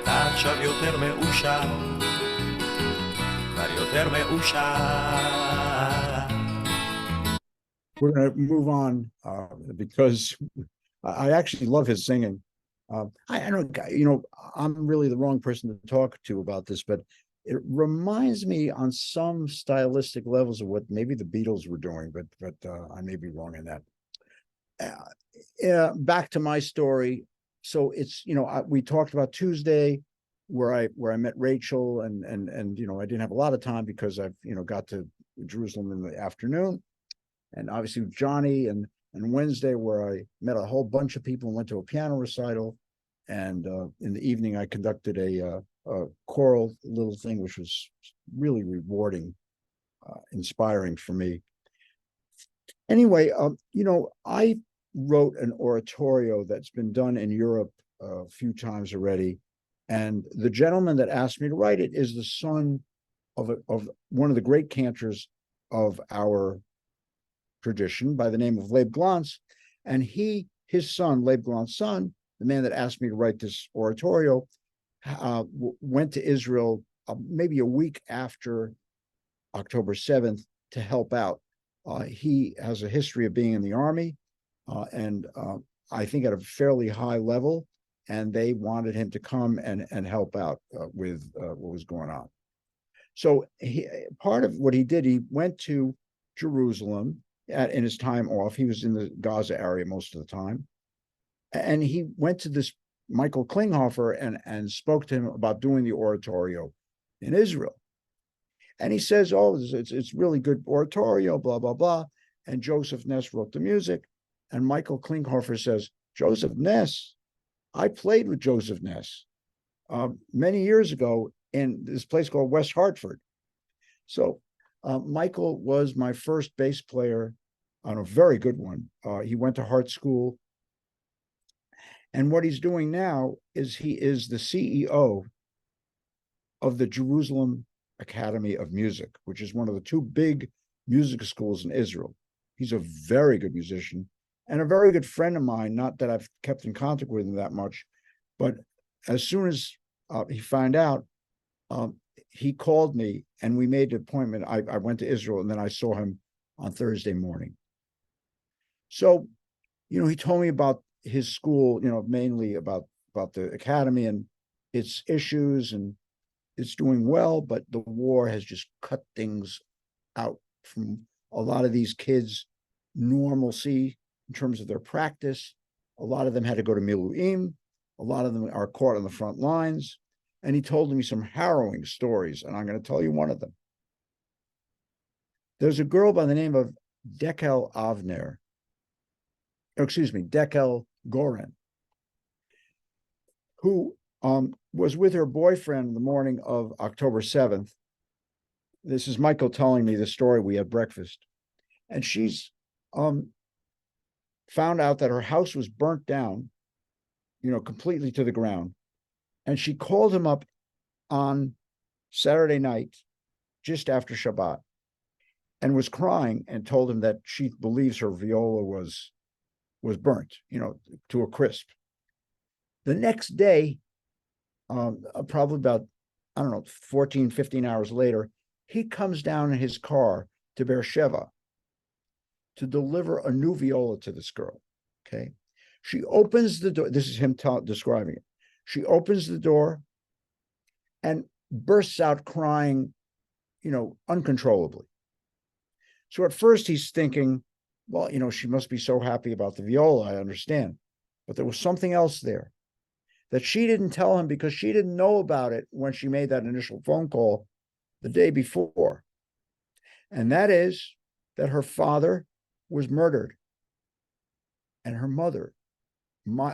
אתה עכשיו יותר מאושר, כבר יותר מאושר. We're going to move on because I actually love his singing. I don't, I'm really the wrong person to talk to about this, but it reminds me on some stylistic levels of what maybe the Beatles were doing, but I may be wrong in that. Back to my story. So it's, we talked about Tuesday where I met Rachel and I didn't have a lot of time because I've, got to Jerusalem in the afternoon, and obviously Johnny, and Wednesday where I met a whole bunch of people and went to a piano recital. And in the evening, I conducted a choral little thing, which was really rewarding, inspiring for me. Anyway, I wrote an oratorio that's been done in Europe a few times already. And the gentleman that asked me to write it is the son of one of the great cantors of our tradition by the name of Leib Glantz. And his son, Leib Glantz's son, the man that asked me to write this oratorio, went to Israel maybe a week after October 7th to help out. He has a history of being in the Army, and I think at a fairly high level, and they wanted him to come and help out with what was going on. So part of what he did, he went to Jerusalem in his time off. He was in the Gaza area most of the time. And he went to this Michael Klinghoffer and spoke to him about doing the oratorio in Israel. And he says, oh, it's really good oratorio, blah, blah, blah. And Joseph Ness wrote the music. And Michael Klinghoffer says, Joseph Ness, I played with Joseph Ness many years ago in this place called West Hartford. So Michael was my first bass player on a very good one. He went to Hart School. And what he's doing now is he is the CEO of the Jerusalem Academy of Music, which is one of the two big music schools in Israel. He's a very good musician and a very good friend of mine, not that I've kept in contact with him that much, but as soon as he found out, he called me and we made an appointment. I went to Israel and then I saw him on Thursday morning. So, he told me about his school, mainly about the academy and its issues, and it's doing well, but the war has just cut things out from a lot of these kids' normalcy in terms of their practice. A lot of them had to go to Miluim. A lot of them are caught on the front lines. And he told me some harrowing stories, and I'm going to tell you one of them. There's a girl by the name of Dekel Goren, who was with her boyfriend the morning of October 7th. This is Michael telling me the story. We had breakfast. And she's found out that her house was burnt down, completely to the ground. And she called him up on Saturday night, just after Shabbat, and was crying and told him that she believes her viola was burnt, to a crisp. The next day, probably about, 14, 15 hours later, he comes down in his car to Beersheba to deliver a new viola to this girl, okay? She opens the door. This is him describing it. She opens the door and bursts out crying, uncontrollably. So at first he's thinking, well, she must be so happy about the viola, I understand. But there was something else there that she didn't tell him because she didn't know about it when she made that initial phone call the day before. And that is that her father was murdered. And her mother,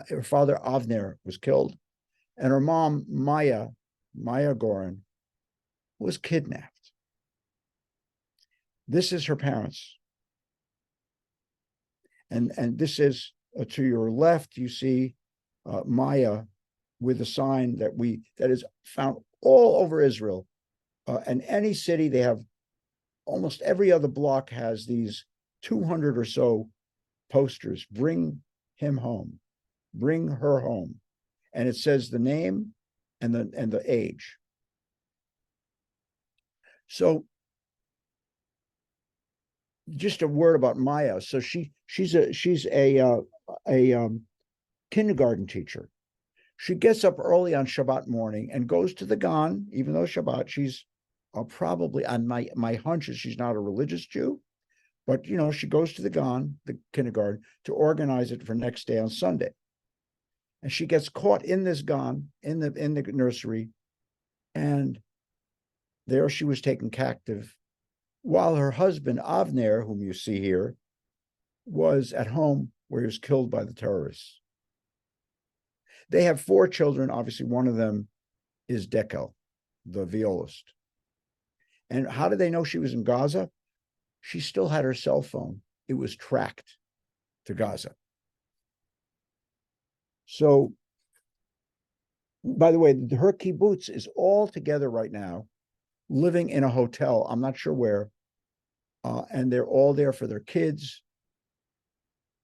her father Avner, was killed. And her mom, Maya Goren, was kidnapped. This is her parents. And this is, to your left, you see Maya with a sign that is found all over Israel. And any city, they have, almost every other block has these 200 or so posters. Bring him home. Bring her home. And it says the name and the age. So just a word about Maya. So she's a kindergarten teacher. She gets up early on Shabbat morning and goes to the Gan, even though Shabbat, she's probably, on my hunch is she's not a religious Jew, but she goes to the Gan, the kindergarten, to organize it for next day on Sunday. And she gets caught in this Gan, in the nursery, and there she was taken captive, while her husband, Avner, whom you see here, was at home where he was killed by the terrorists. They have 4 children. Obviously, one of them is Dekel, the violist. And how did they know she was in Gaza? She still had her cell phone. It was tracked to Gaza. So, by the way, her kibbutz is all together right now, living in a hotel. I'm not sure where. And they're all there for their kids.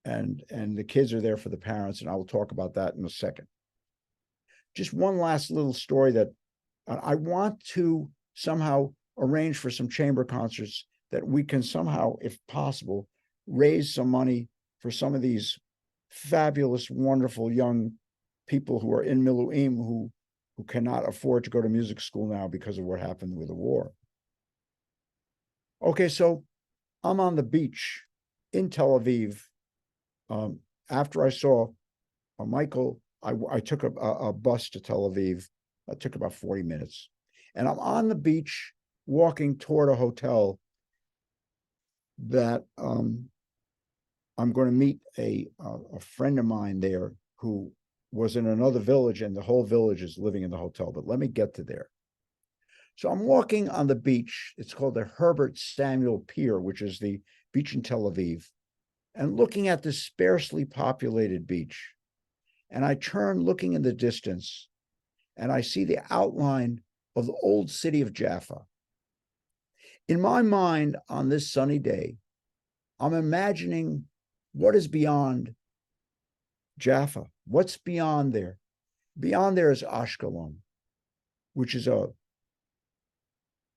And the kids are there for the parents. And I will talk about that in a second. Just one last little story that I want to somehow arrange for some chamber concerts that we can somehow, if possible, raise some money for some of these fabulous, wonderful young people who are in Miluim who cannot afford to go to music school now because of what happened with the war. Okay, so I'm on the beach in Tel Aviv. After I saw Michael, I took a bus to Tel Aviv. It took about 40 minutes. And I'm on the beach walking toward a hotel that I'm going to meet a friend of mine there who was in another village, and the whole village is living in the hotel. But let me get to there. So I'm walking on the beach. It's called the Herbert Samuel Pier, which is the beach in Tel Aviv, and looking at this sparsely populated beach. And I turn looking in the distance, and I see the outline of the old city of Jaffa. In my mind, on this sunny day, I'm imagining what is beyond Jaffa. What's beyond there? Beyond there is Ashkelon, which is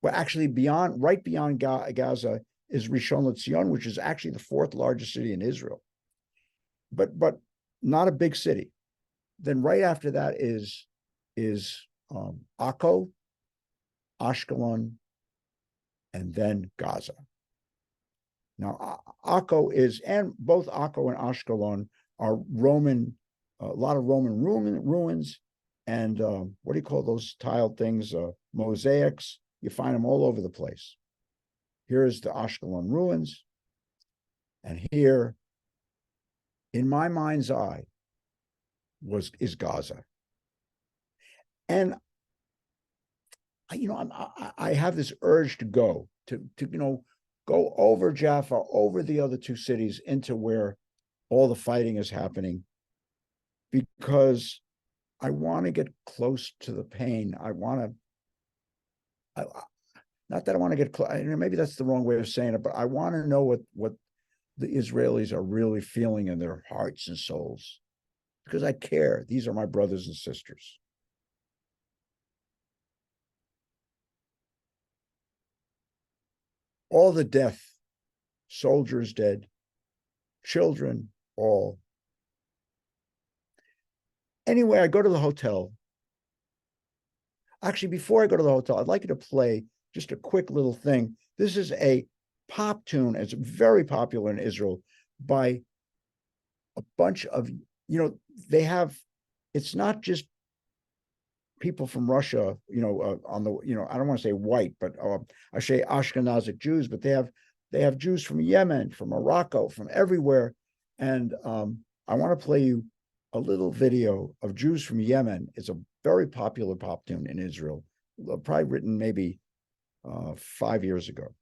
actually right beyond Gaza is Rishon LeZion, which is actually the fourth largest city in Israel, but not a big city. Then right after that is Akko, Ashkelon, and then Gaza. Now, Akko and both Akko and Ashkelon are Roman, a lot of Roman ruins, and what do you call those tiled things? Mosaics. You find them all over the place. Here is the Ashkelon ruins, and here, in my mind's eye, is Gaza. And I have this urge to go over Jaffa, over the other two cities, into where all the fighting is happening, because I want to get close to the pain. Not that I want to get close. Maybe that's the wrong way of saying it, but I want to know what the Israelis are really feeling in their hearts and souls, because I care. These are my brothers and sisters. All the death, soldiers dead, children, all. Anyway, I go to the hotel. Actually, before I go to the hotel, I'd like you to play just a quick little thing. This is a pop tune. It's very popular in Israel by a bunch of, it's not just people from Russia, on the, I don't want to say white, but I say Ashkenazic Jews, but they have Jews from Yemen, from Morocco, from everywhere. And I want to play you a little video of Jews from Yemen. It's a very popular pop tune in Israel, probably written maybe 5 years ago.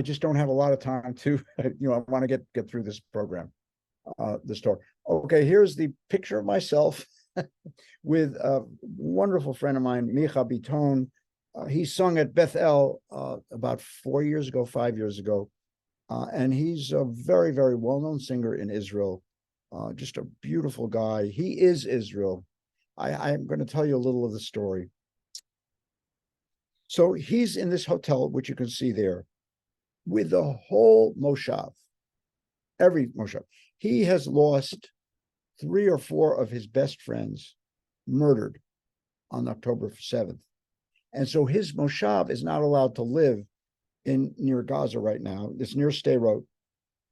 just don't have a lot of time to, I want to get through this program, the story. Okay, here's the picture of myself with a wonderful friend of mine, Micha Biton. He sung at Beth El about 5 years ago. And he's a very, very well-known singer in Israel. Just a beautiful guy. He is Israel. I'm going to tell you a little of the story. So he's in this hotel, which you can see there, with the whole Moshav, every Moshav. He has lost 3 or 4 of his best friends murdered on October 7th. And so his Moshav is not allowed to live near Gaza right now. It's near Sderot.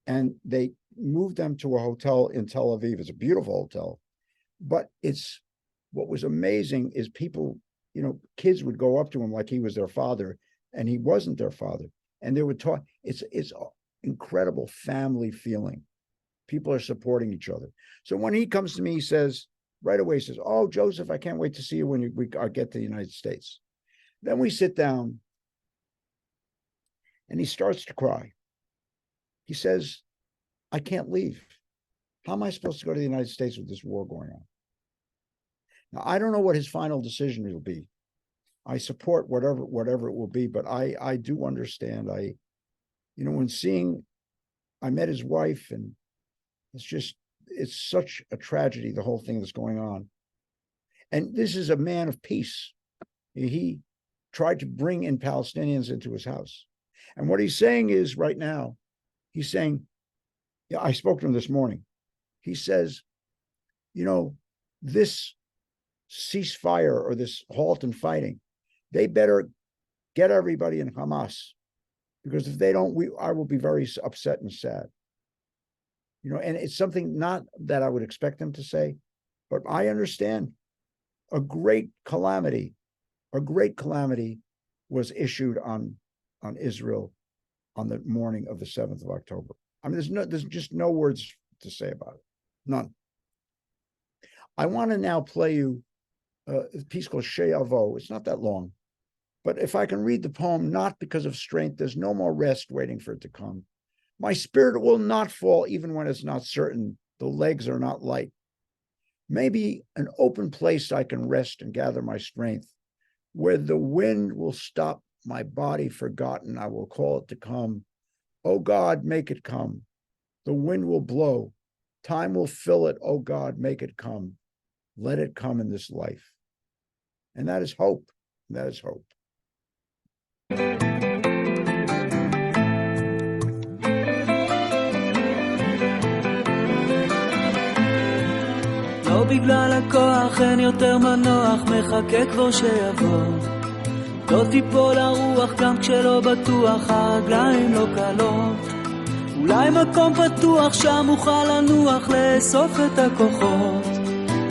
And they moved them to a hotel in Tel Aviv. It's a beautiful hotel. But what was amazing is people, kids would go up to him like he was their father, and he wasn't their father. And they would talk. It's an incredible family feeling. People are supporting each other. So when he comes to me, he says, right away, he says, "Oh, Joseph, I can't wait to see you when we get to the United States." Then we sit down, and he starts to cry. He says, "I can't leave. How am I supposed to go to the United States with this war going on?" Now, I don't know what his final decision will be. I support whatever it will be, but I do understand. I met his wife, and it's such a tragedy, the whole thing that's going on. And this is a man of peace. He tried to bring in Palestinians into his house. And what he's saying is right now, he's saying, I spoke to him this morning. He says, this ceasefire or this halt in fighting, they better get everybody in Hamas, because if they don't, I will be very upset and sad. And it's something not that I would expect them to say, but I understand a great calamity was issued on Israel on the morning of the 7th of October. I mean, there's just no words to say about it. None. I want to now play you a piece called She'avo. It's not that long, but if I can read the poem, not because of strength, there's no more rest waiting for it to come. My spirit will not fall even when it's not certain. The legs are not light. Maybe an open place I can rest and gather my strength. Where the wind will stop, my body forgotten, I will call it to come. Oh God, make it come. The wind will blow. Time will fill it. Oh God, make it come. Let it come in this life. And that is hope. That is hope. לא בגלל הכוח אין יותר מנוח, מחכה כבר שיבוא. לא תיפול הרוח גם כשלא בטוח, הרגליים לא קלות. אולי מקום פתוח שם אוכל לנוח, לאסוף את הכוחות.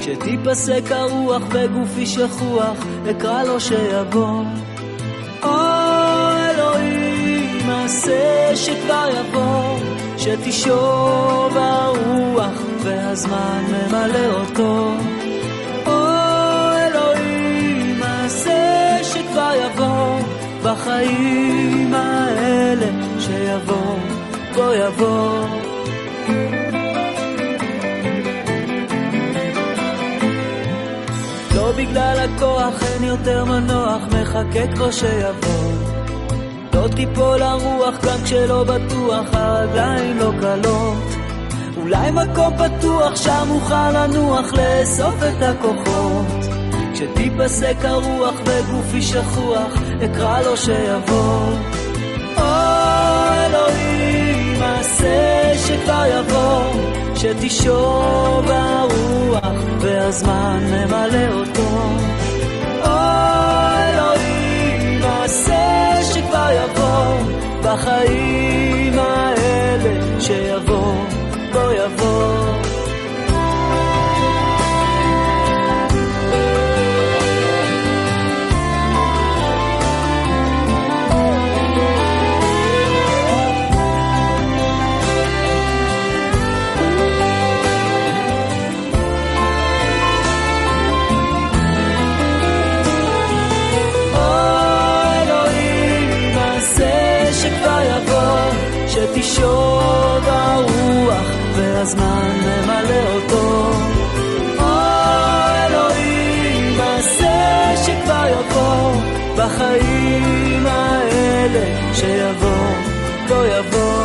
כשתיפסק הרוח וגופי שכוח, אקרא לו שיבוא. אלוהים עשה שכבר יבוא, שתשוב הרוח והזמן ממלא אותו. אלוהים עשה שכבר יבוא, בחיים האלה שיבוא, בוא יבוא. לא בגלל הכוח אין יותר מנוח, מחכה כבר שיבוא. לא תיפול הרוח גם כשלא בטוח, הרגליים לא קלות. אולי מקום פתוח שם אוכל לנוח, לאסוף את הכוחות. כשתיפסק הרוח וגופי שכוח, אקרא לו שיבוא. אלוהים עשה שכבר יבוא, שתשוב הרוח והזמן ממלא אותו. אלוהים עשה שכבר יבוא, בחיים האלה שיבוא, בוא יבוא. נשוב הרוח והזמן ממלא אותו. אלוהים עשה שכבר יבוא בחיים האלה שיבוא, לא יבוא.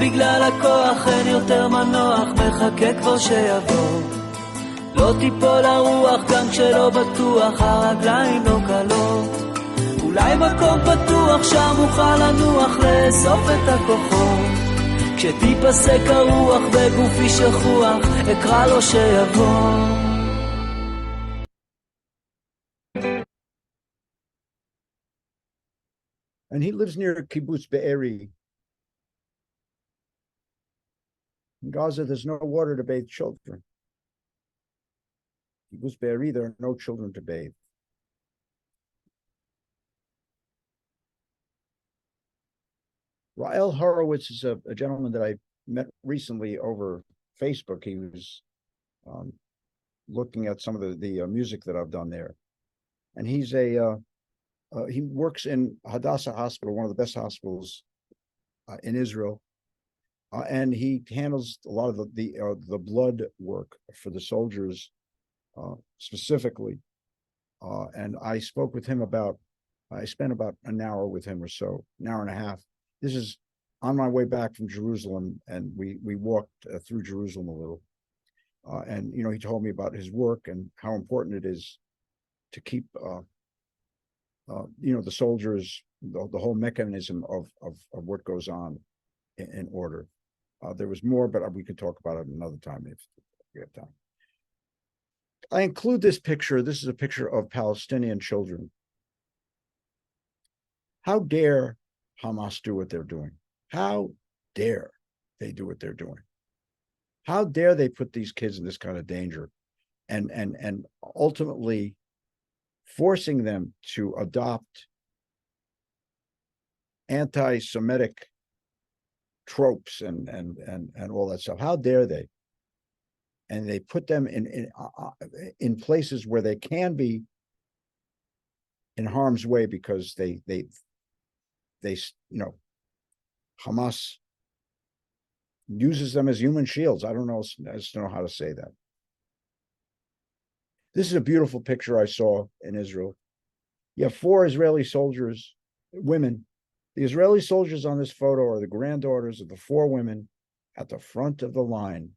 בגלל הכוח אין יותר מנוח, מחכה כבר שיבוא. לא תיפול הרוח גם כשלא בטוח, הרגליים לא קלות. אולי מקום פתוח שם אוכל לנוח, לאסוף את הכוחות. כשתיפסק הרוח בגופי שכוח, אקרא לו שיבוא. And he lives near Kibbutz Be'eri. In Gaza, there's no water to bathe children. Kibbutz Be'eri, there are no children to bathe. Rael Horowitz is a gentleman that I met recently over Facebook. He was looking at some of the music that I've done there. And he's he works in Hadassah Hospital, one of the best hospitals in Israel. And he handles a lot of the blood work for the soldiers specifically. And I spoke with him I spent about an hour with him or so, an hour and a half. This is on my way back from Jerusalem, and we walked through Jerusalem a little. And, he told me about his work and how important it is to keep, the soldiers, the whole mechanism of what goes on in order. There was more, but we could talk about it another time if we have time. I include this picture. This is a picture of Palestinian children. How dare Hamas do what they're doing? How dare they do what they're doing? How dare they put these kids in this kind of danger and ultimately forcing them to adopt anti-Semitic tropes and all that stuff. How dare they? And they put them in places where they can be in harm's way because they Hamas uses them as human shields. I just don't know how to say that. This is a beautiful picture I saw in Israel. You have 4 Israeli soldiers, women. The Israeli soldiers on this photo are the granddaughters of the 4 women at the front of the line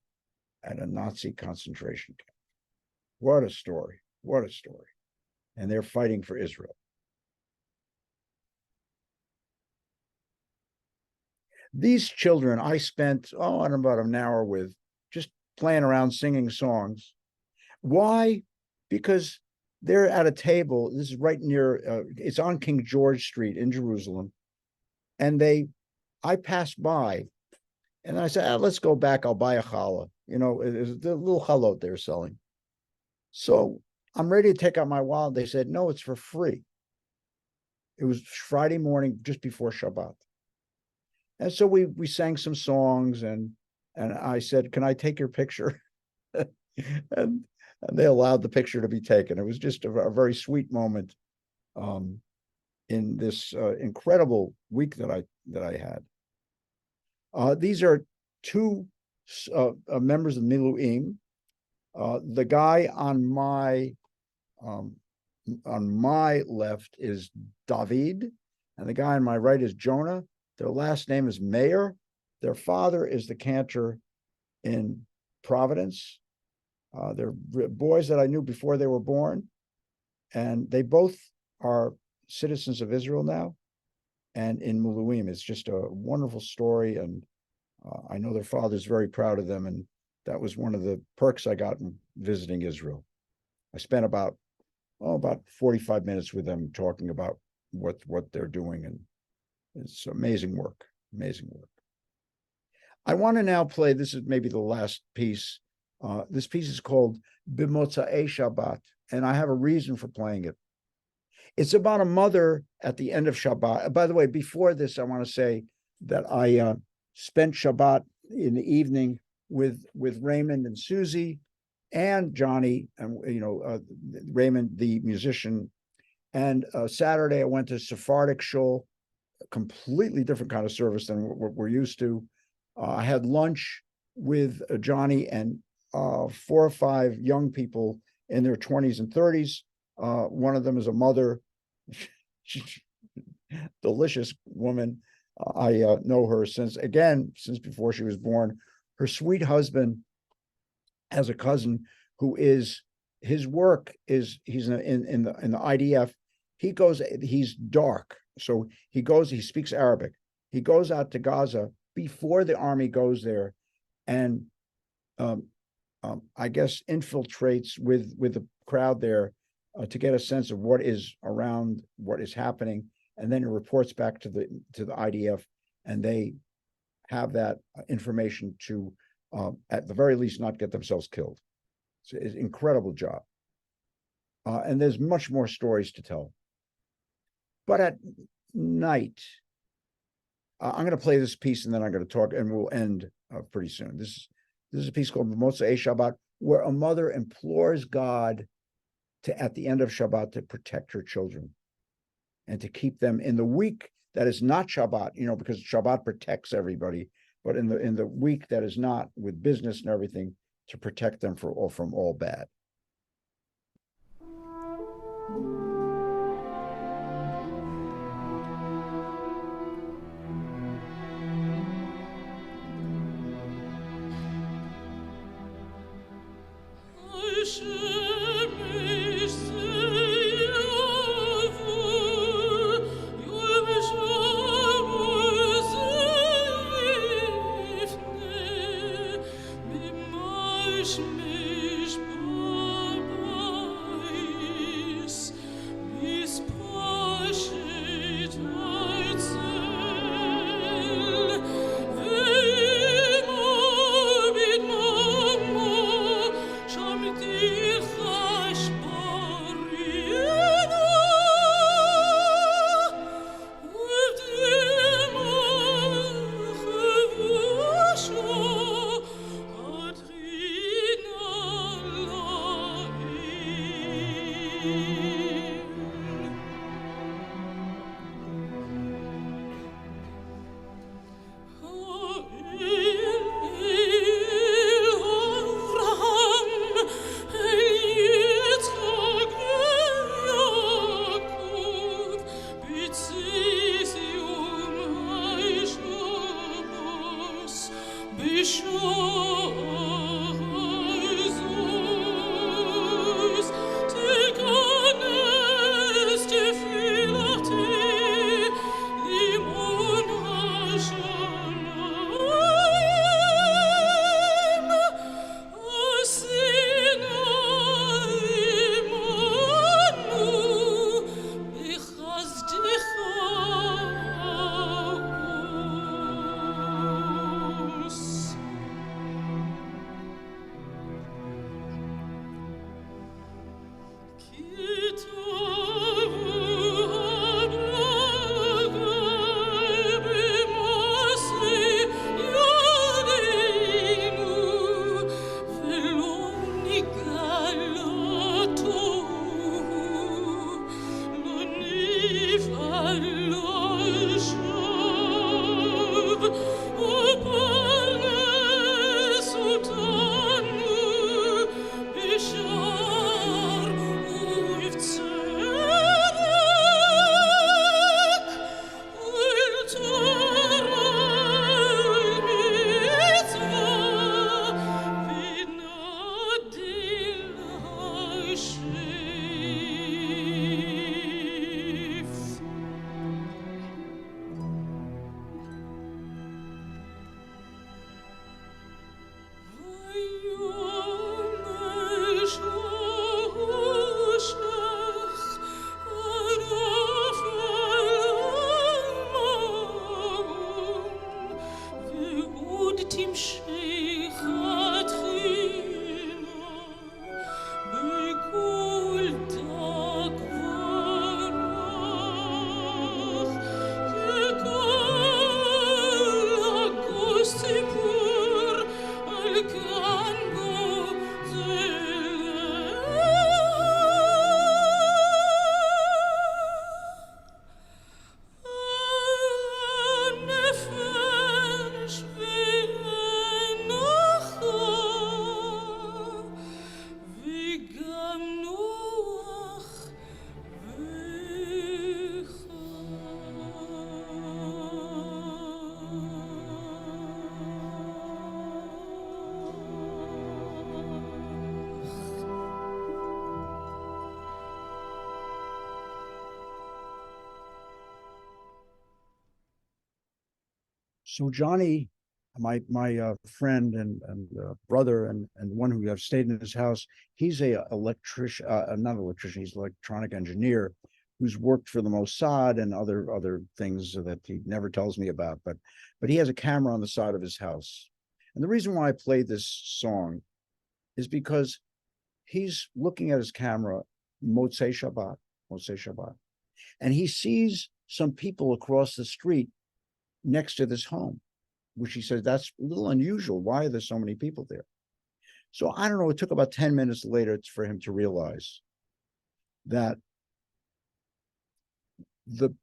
at a Nazi concentration camp. What a story. What a story. And they're fighting for Israel. These children I spent, about an hour with, just playing around, singing songs. Why? Because they're at a table. This is right near, it's on King George Street in Jerusalem. And I passed by and I said, let's go back. I'll buy a challah. There's a little challah they're selling. So I'm ready to take out my wallet. They said, no, it's for free. It was Friday morning, just before Shabbat. And so we sang some songs and I said, can I take your picture? and they allowed the picture to be taken. It was just a very sweet moment in this incredible week that I had. These are 2 members of Miluim. The guy on my left is David, and the guy on my right is Jonah. Their last name is Meir. Their father is the Cantor in Providence. They're boys that I knew before they were born, and they both are citizens of Israel now. And in Miluim, it's just a wonderful story, and I know their father's very proud of them, and that was one of the perks I got in visiting Israel. I spent about 45 minutes with them talking about what they're doing, and it's amazing work. I want to now play, this is maybe the last piece. This piece is called B'Motza'ei Shabbat, and I have a reason for playing it. It's about a mother at the end of Shabbat. By the way, before this, I want to say that I spent Shabbat in the evening with Raymond and Susie and Johnny, and Raymond, the musician. And Saturday, I went to Sephardic shul, a completely different kind of service than what we're used to. I had lunch with Johnny and 4 or 5 young people in their 20s and 30s. One of them is a mother, delicious woman. I know her since before she was born. Her sweet husband has a cousin who is, his work is, he's in the IDF. He's dark. So he speaks Arabic. He goes out to Gaza before the army goes there, and I guess infiltrates with the crowd there to get a sense of what is around, what is happening, and then it reports back to the IDF, and they have that information to, at the very least, not get themselves killed. So it's an incredible job, and there's much more stories to tell. But at night, I'm going to play this piece, and then I'm going to talk, and we'll end pretty soon. This is a piece called Motzei Shabbat, where a mother implores God to, at the end of Shabbat, to protect her children and to keep them in the week that is not Shabbat, because Shabbat protects everybody, but in the week that is not, with business and everything, to protect them from all bad. Take on So Johnny, my friend and brother and one who I've stayed in his house, he's a electrician, not electrician, he's an electronic engineer who's worked for the Mossad and other things that he never tells me about. But he has a camera on the side of his house. And the reason why I played this song is because he's looking at his camera, Motzei Shabbat, and he sees some people across the street next to this home, which he says, that's a little unusual. Why are there so many people there? So I don't know, it took about 10 minutes later for him to realize that the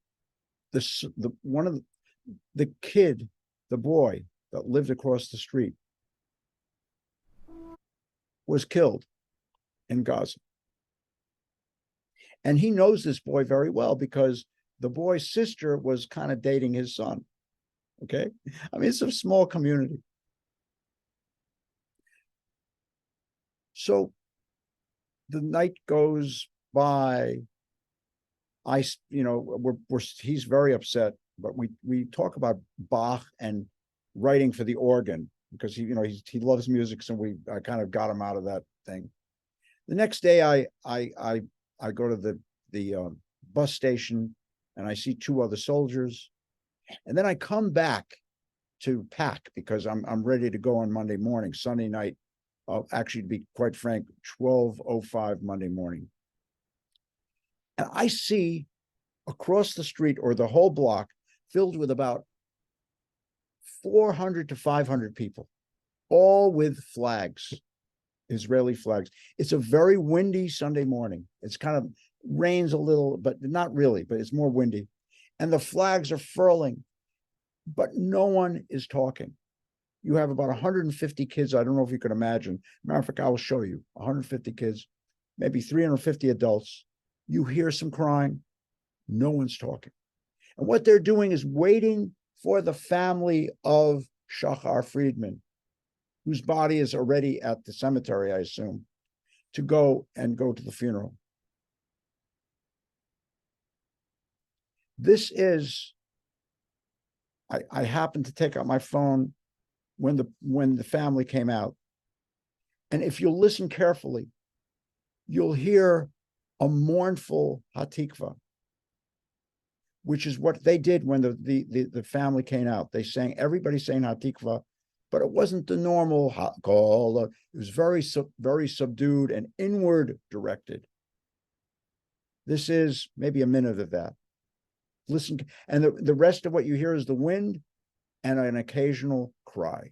kid, the boy that lived across the street was killed in Gaza. And he knows this boy very well because the boy's sister was kind of dating his son. Okay. I mean, it's a small community. So the night goes by. He's very upset, but we talk about Bach and writing for the organ because he loves music. So I kind of got him out of that thing. The next day I go to the bus station and I see two other soldiers. And then I come back to pack because I'm ready to go on Monday morning, Sunday night. Actually, to be quite frank, 12:05 Monday morning. And I see across the street or the whole block filled with about 400 to 500 people, all with flags, Israeli flags. It's a very windy Sunday morning. It's kind of rains a little, but not really, but it's more windy. And the flags are furling, but no one is talking. You have about 150 kids. I don't know if you can imagine. Matter of fact, I will show you 150 kids, maybe 350 adults. You hear some crying. No one's talking. And what they're doing is waiting for the family of Shachar Friedman, whose body is already at the cemetery, I assume, to go to the funeral. This is, I happened to take out my phone when the family came out. And if you'll listen carefully, you'll hear a mournful Hatikva, which is what they did when the family came out. Everybody sang Hatikva, but it wasn't the normal call. It was very, very subdued and inward directed. This is maybe a minute of that. Listen, and the rest of what you hear is the wind and an occasional cry.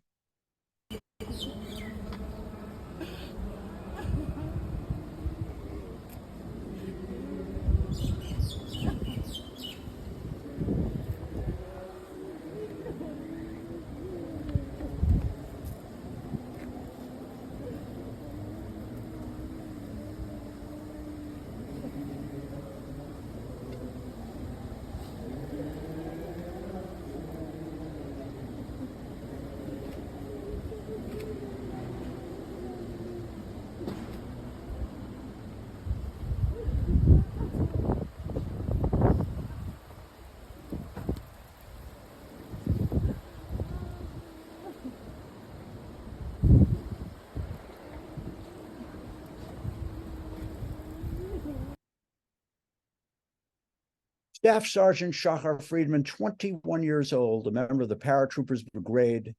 Staff Sergeant Shachar Friedman, 21 years old, a member of the Paratroopers Brigade,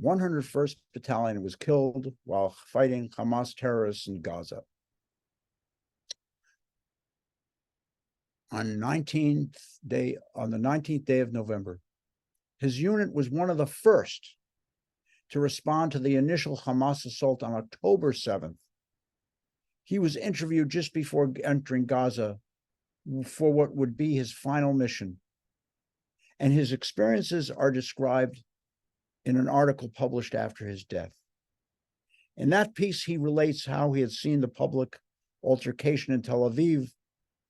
101st Battalion, was killed while fighting Hamas terrorists in Gaza. On the 19th day of November, his unit was one of the first to respond to the initial Hamas assault on October 7th. He was interviewed just before entering Gaza for what would be his final mission. And his experiences are described in an article published after his death. In that piece, he relates how he had seen the public altercation in Tel Aviv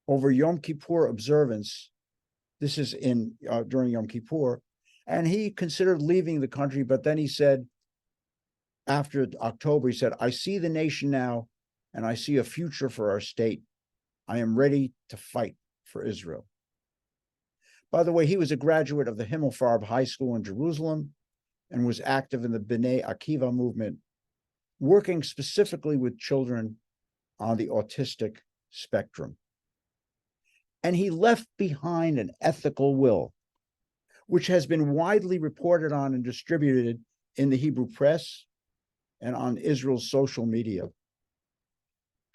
over Yom Kippur observance. This is during Yom Kippur. And he considered leaving the country, but then he said, after October, he said, I see the nation now, and I see a future for our state. I am ready to fight for Israel. By the way, he was a graduate of the Himmelfarb High School in Jerusalem and was active in the B'nai Akiva movement, working specifically with children on the autistic spectrum. And he left behind an ethical will, which has been widely reported on and distributed in the Hebrew press and on Israel's social media.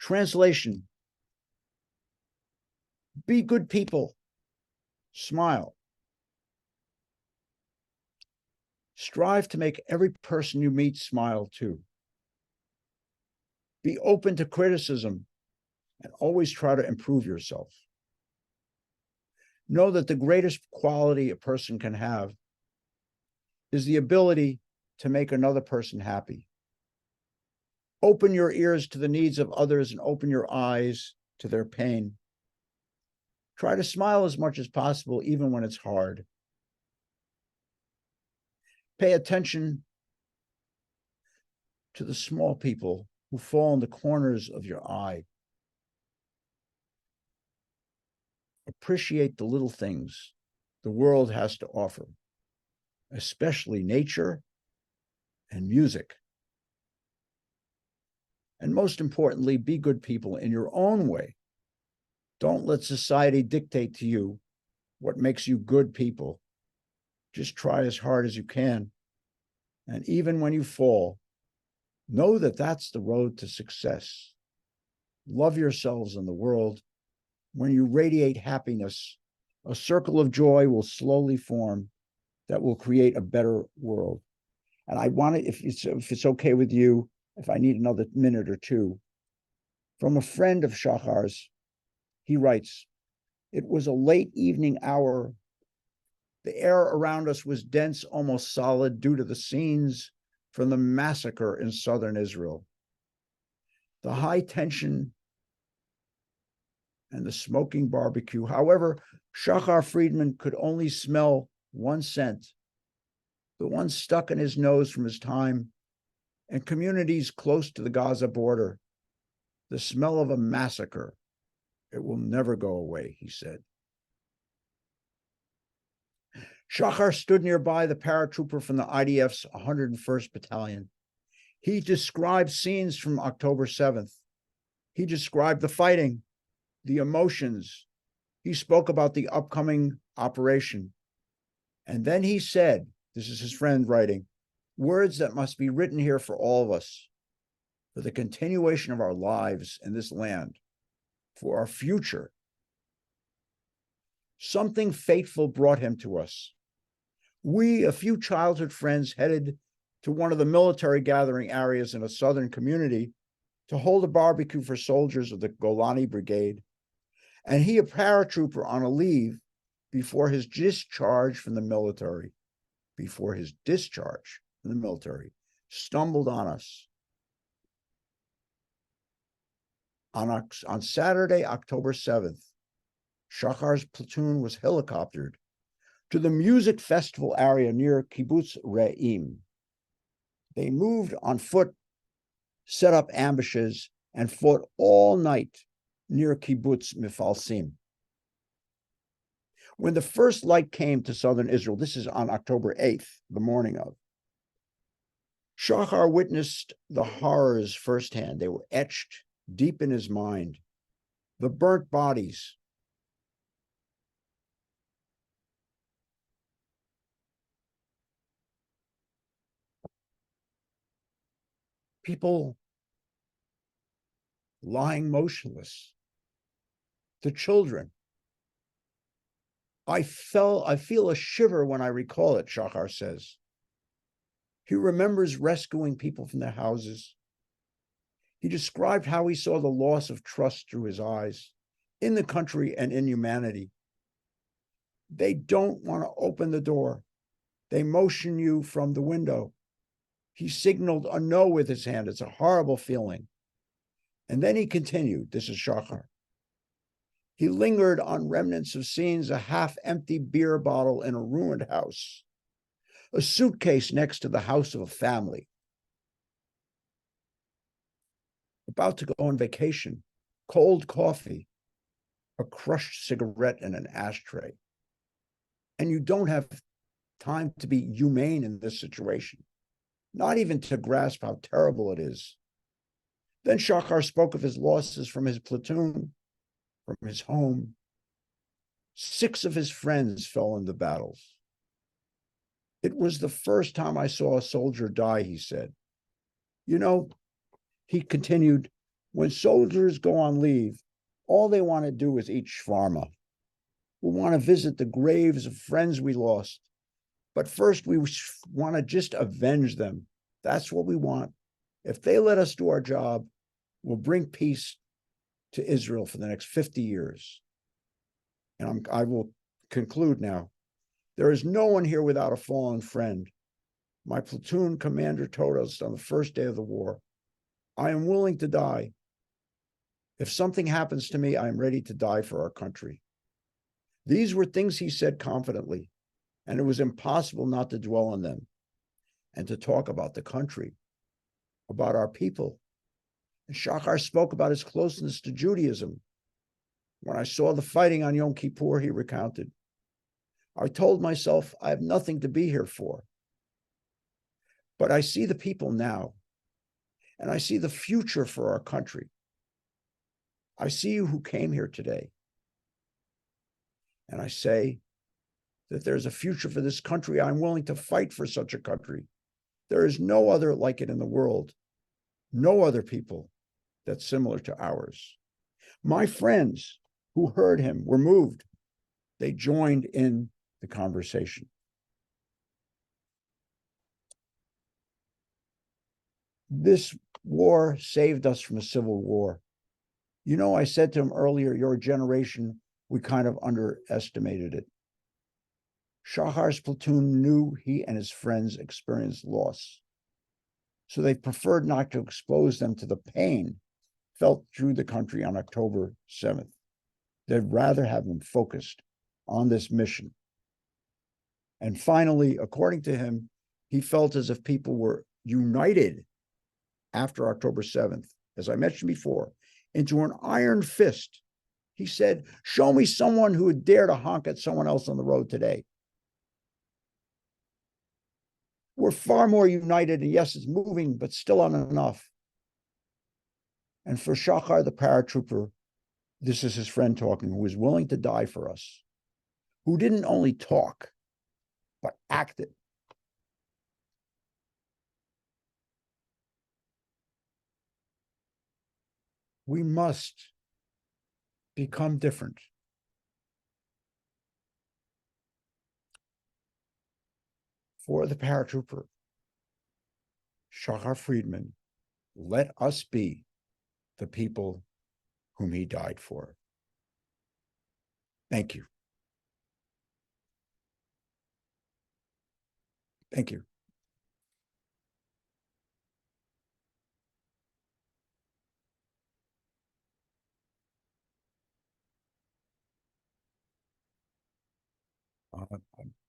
Translation: be good people, smile. Strive to make every person you meet smile too. Be open to criticism and always try to improve yourself. Know that the greatest quality a person can have is the ability to make another person happy. Open your ears to the needs of others and open your eyes to their pain. Try to smile as much as possible, even when it's hard. Pay attention to the small people who fall in the corners of your eye. Appreciate the little things the world has to offer, especially nature and music. And most importantly, be good people in your own way. Don't let society dictate to you what makes you good people. Just try as hard as you can. And even when you fall, know that that's the road to success. Love yourselves and the world. When you radiate happiness, a circle of joy will slowly form that will create a better world. And I want to, if it's okay with you, if I need another minute or two, from a friend of Shachar's, he writes, "It was a late evening hour. The air around us was dense, almost solid, due to the scenes from the massacre in southern Israel. The high tension and the smoking barbecue. However, Shachar Friedman could only smell one scent, the one stuck in his nose from his time in communities close to the Gaza border, the smell of a massacre. It will never go away," he said. Shachar stood nearby the paratrooper from the IDF's 101st Battalion. He described scenes from October 7th. He described the fighting, the emotions. He spoke about the upcoming operation. And then he said, this is his friend writing, words that must be written here for all of us, for the continuation of our lives in this land, for our future. Something fateful brought him to us. We, a few childhood friends, headed to one of the military gathering areas in a southern community to hold a barbecue for soldiers of the Golani Brigade. And he, a paratrooper on a leave before his discharge from the military, stumbled on us. On Saturday, October 7th, Shachar's platoon was helicoptered to the music festival area near Kibbutz Re'im. They moved on foot, set up ambushes, and fought all night near Kibbutz Mifalsim. When the first light came to southern Israel, this is on October 8th, the morning of, Shachar witnessed the horrors firsthand. They were etched deep in his mind. The burnt bodies, people lying motionless, the children. I feel a shiver when I recall it, Shachar says. He remembers rescuing people from their houses. He described how he saw the loss of trust through his eyes in the country and in humanity. They don't want to open the door. They motion you from the window. He signaled a no with his hand. It's a horrible feeling. And then he continued, this is Shachar. He lingered on remnants of scenes, a half-empty beer bottle in a ruined house, a suitcase next to the house of a family, about to go on vacation, cold coffee, a crushed cigarette in an ashtray. and you don't have time to be humane in this situation, not even to grasp how terrible it is. Then Shachar spoke of his losses from his platoon, from his home. 6 of his friends fell in the battles. It was the first time I saw a soldier die, he said. You know, he continued, when soldiers go on leave, all they want to do is eat shawarma. We want to visit the graves of friends we lost. But first, we want to just avenge them. That's what we want. If they let us do our job, we'll bring peace to Israel for the next 50 years. And I will conclude now. There is no one here without a fallen friend. My platoon commander told us on the first day of the war, I am willing to die. If something happens to me, I am ready to die for our country. These were things he said confidently, and it was impossible not to dwell on them and to talk about the country, about our people. And Shachar spoke about his closeness to Judaism. When I saw the fighting on Yom Kippur, he recounted, I told myself I have nothing to be here for. But I see the people now, and I see the future for our country. I see you who came here today. And I say that there's a future for this country. I'm willing to fight for such a country. There is no other like it in the world, no other people that's similar to ours. My friends who heard him were moved. They joined in the conversation. This war saved us from a civil war. You know, I said to him earlier, your generation, we kind of underestimated it. Shachar's platoon knew he and his friends experienced loss, so they preferred not to expose them to the pain felt through the country on October 7th. They'd rather have them focused on this mission. And finally, according to him, he felt as if people were united after October 7th, as I mentioned before, into an iron fist. He said, show me someone who would dare to honk at someone else on the road today. We're far more united, and yes, it's moving, but still not enough. And for Shachar, the paratrooper, this is his friend talking, who was willing to die for us, who didn't only talk, but acted. We must become different. For the paratrooper, Shachar Friedman, let us be the people whom he died for. Thank you. Thank you.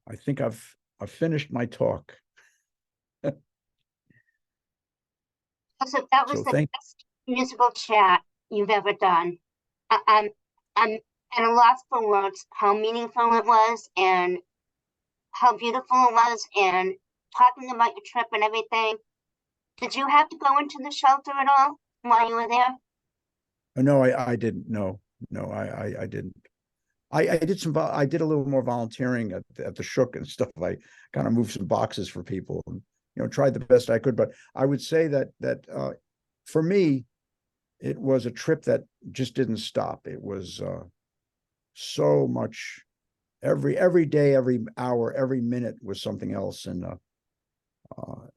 I think I've finished my talk. So that was the best municipal chat you've ever done. I'm at a loss for words how meaningful it was and how beautiful it was, and talking about your trip and everything. Did you have to go into the shelter at all while you were there? No, I didn't. No, I didn't. I did a little more volunteering at the Shook and stuff. I kind of moved some boxes for people and, tried the best I could. But I would say that for me, it was a trip that just didn't stop. It was so much. Every day, every hour, every minute was something else, and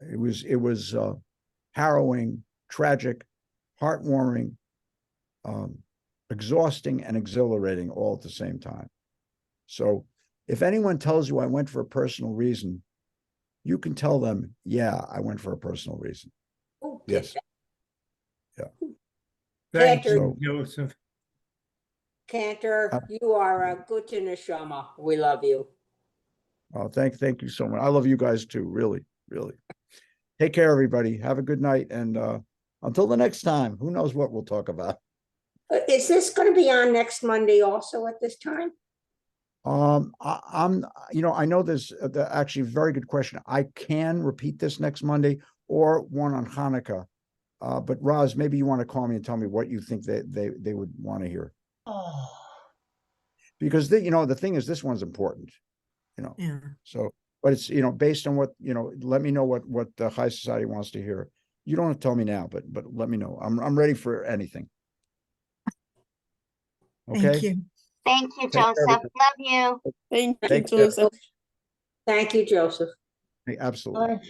it was harrowing, tragic, heartwarming, exhausting, and exhilarating all at the same time. So, if anyone tells you I went for a personal reason, you can tell them, yeah, I went for a personal reason. Oh, yes. Yeah. Thank Cantor, you, Joseph. Cantor, you are a good neshama. We love you. Oh, thank you so much. I love you guys too. Really, really. Take care, everybody. Have a good night. And until the next time, who knows what we'll talk about. Is this going to be on next Monday also at this time? I'm, I know there's actually a very good question. I can repeat this next Monday or one on Hanukkah. But Roz, maybe you want to call me and tell me what you think they would want to hear. Oh, Because the thing is, this one's important, yeah. so, but it's, based on what, let me know what the High Society wants to hear. You don't have to tell me now, but let me know. I'm ready for anything. Thank Okay, you. Thank you, Take care, Joseph. everybody. Love you. Thank you, Take care. Joseph. Thank you, Joseph. absolutely. Bye.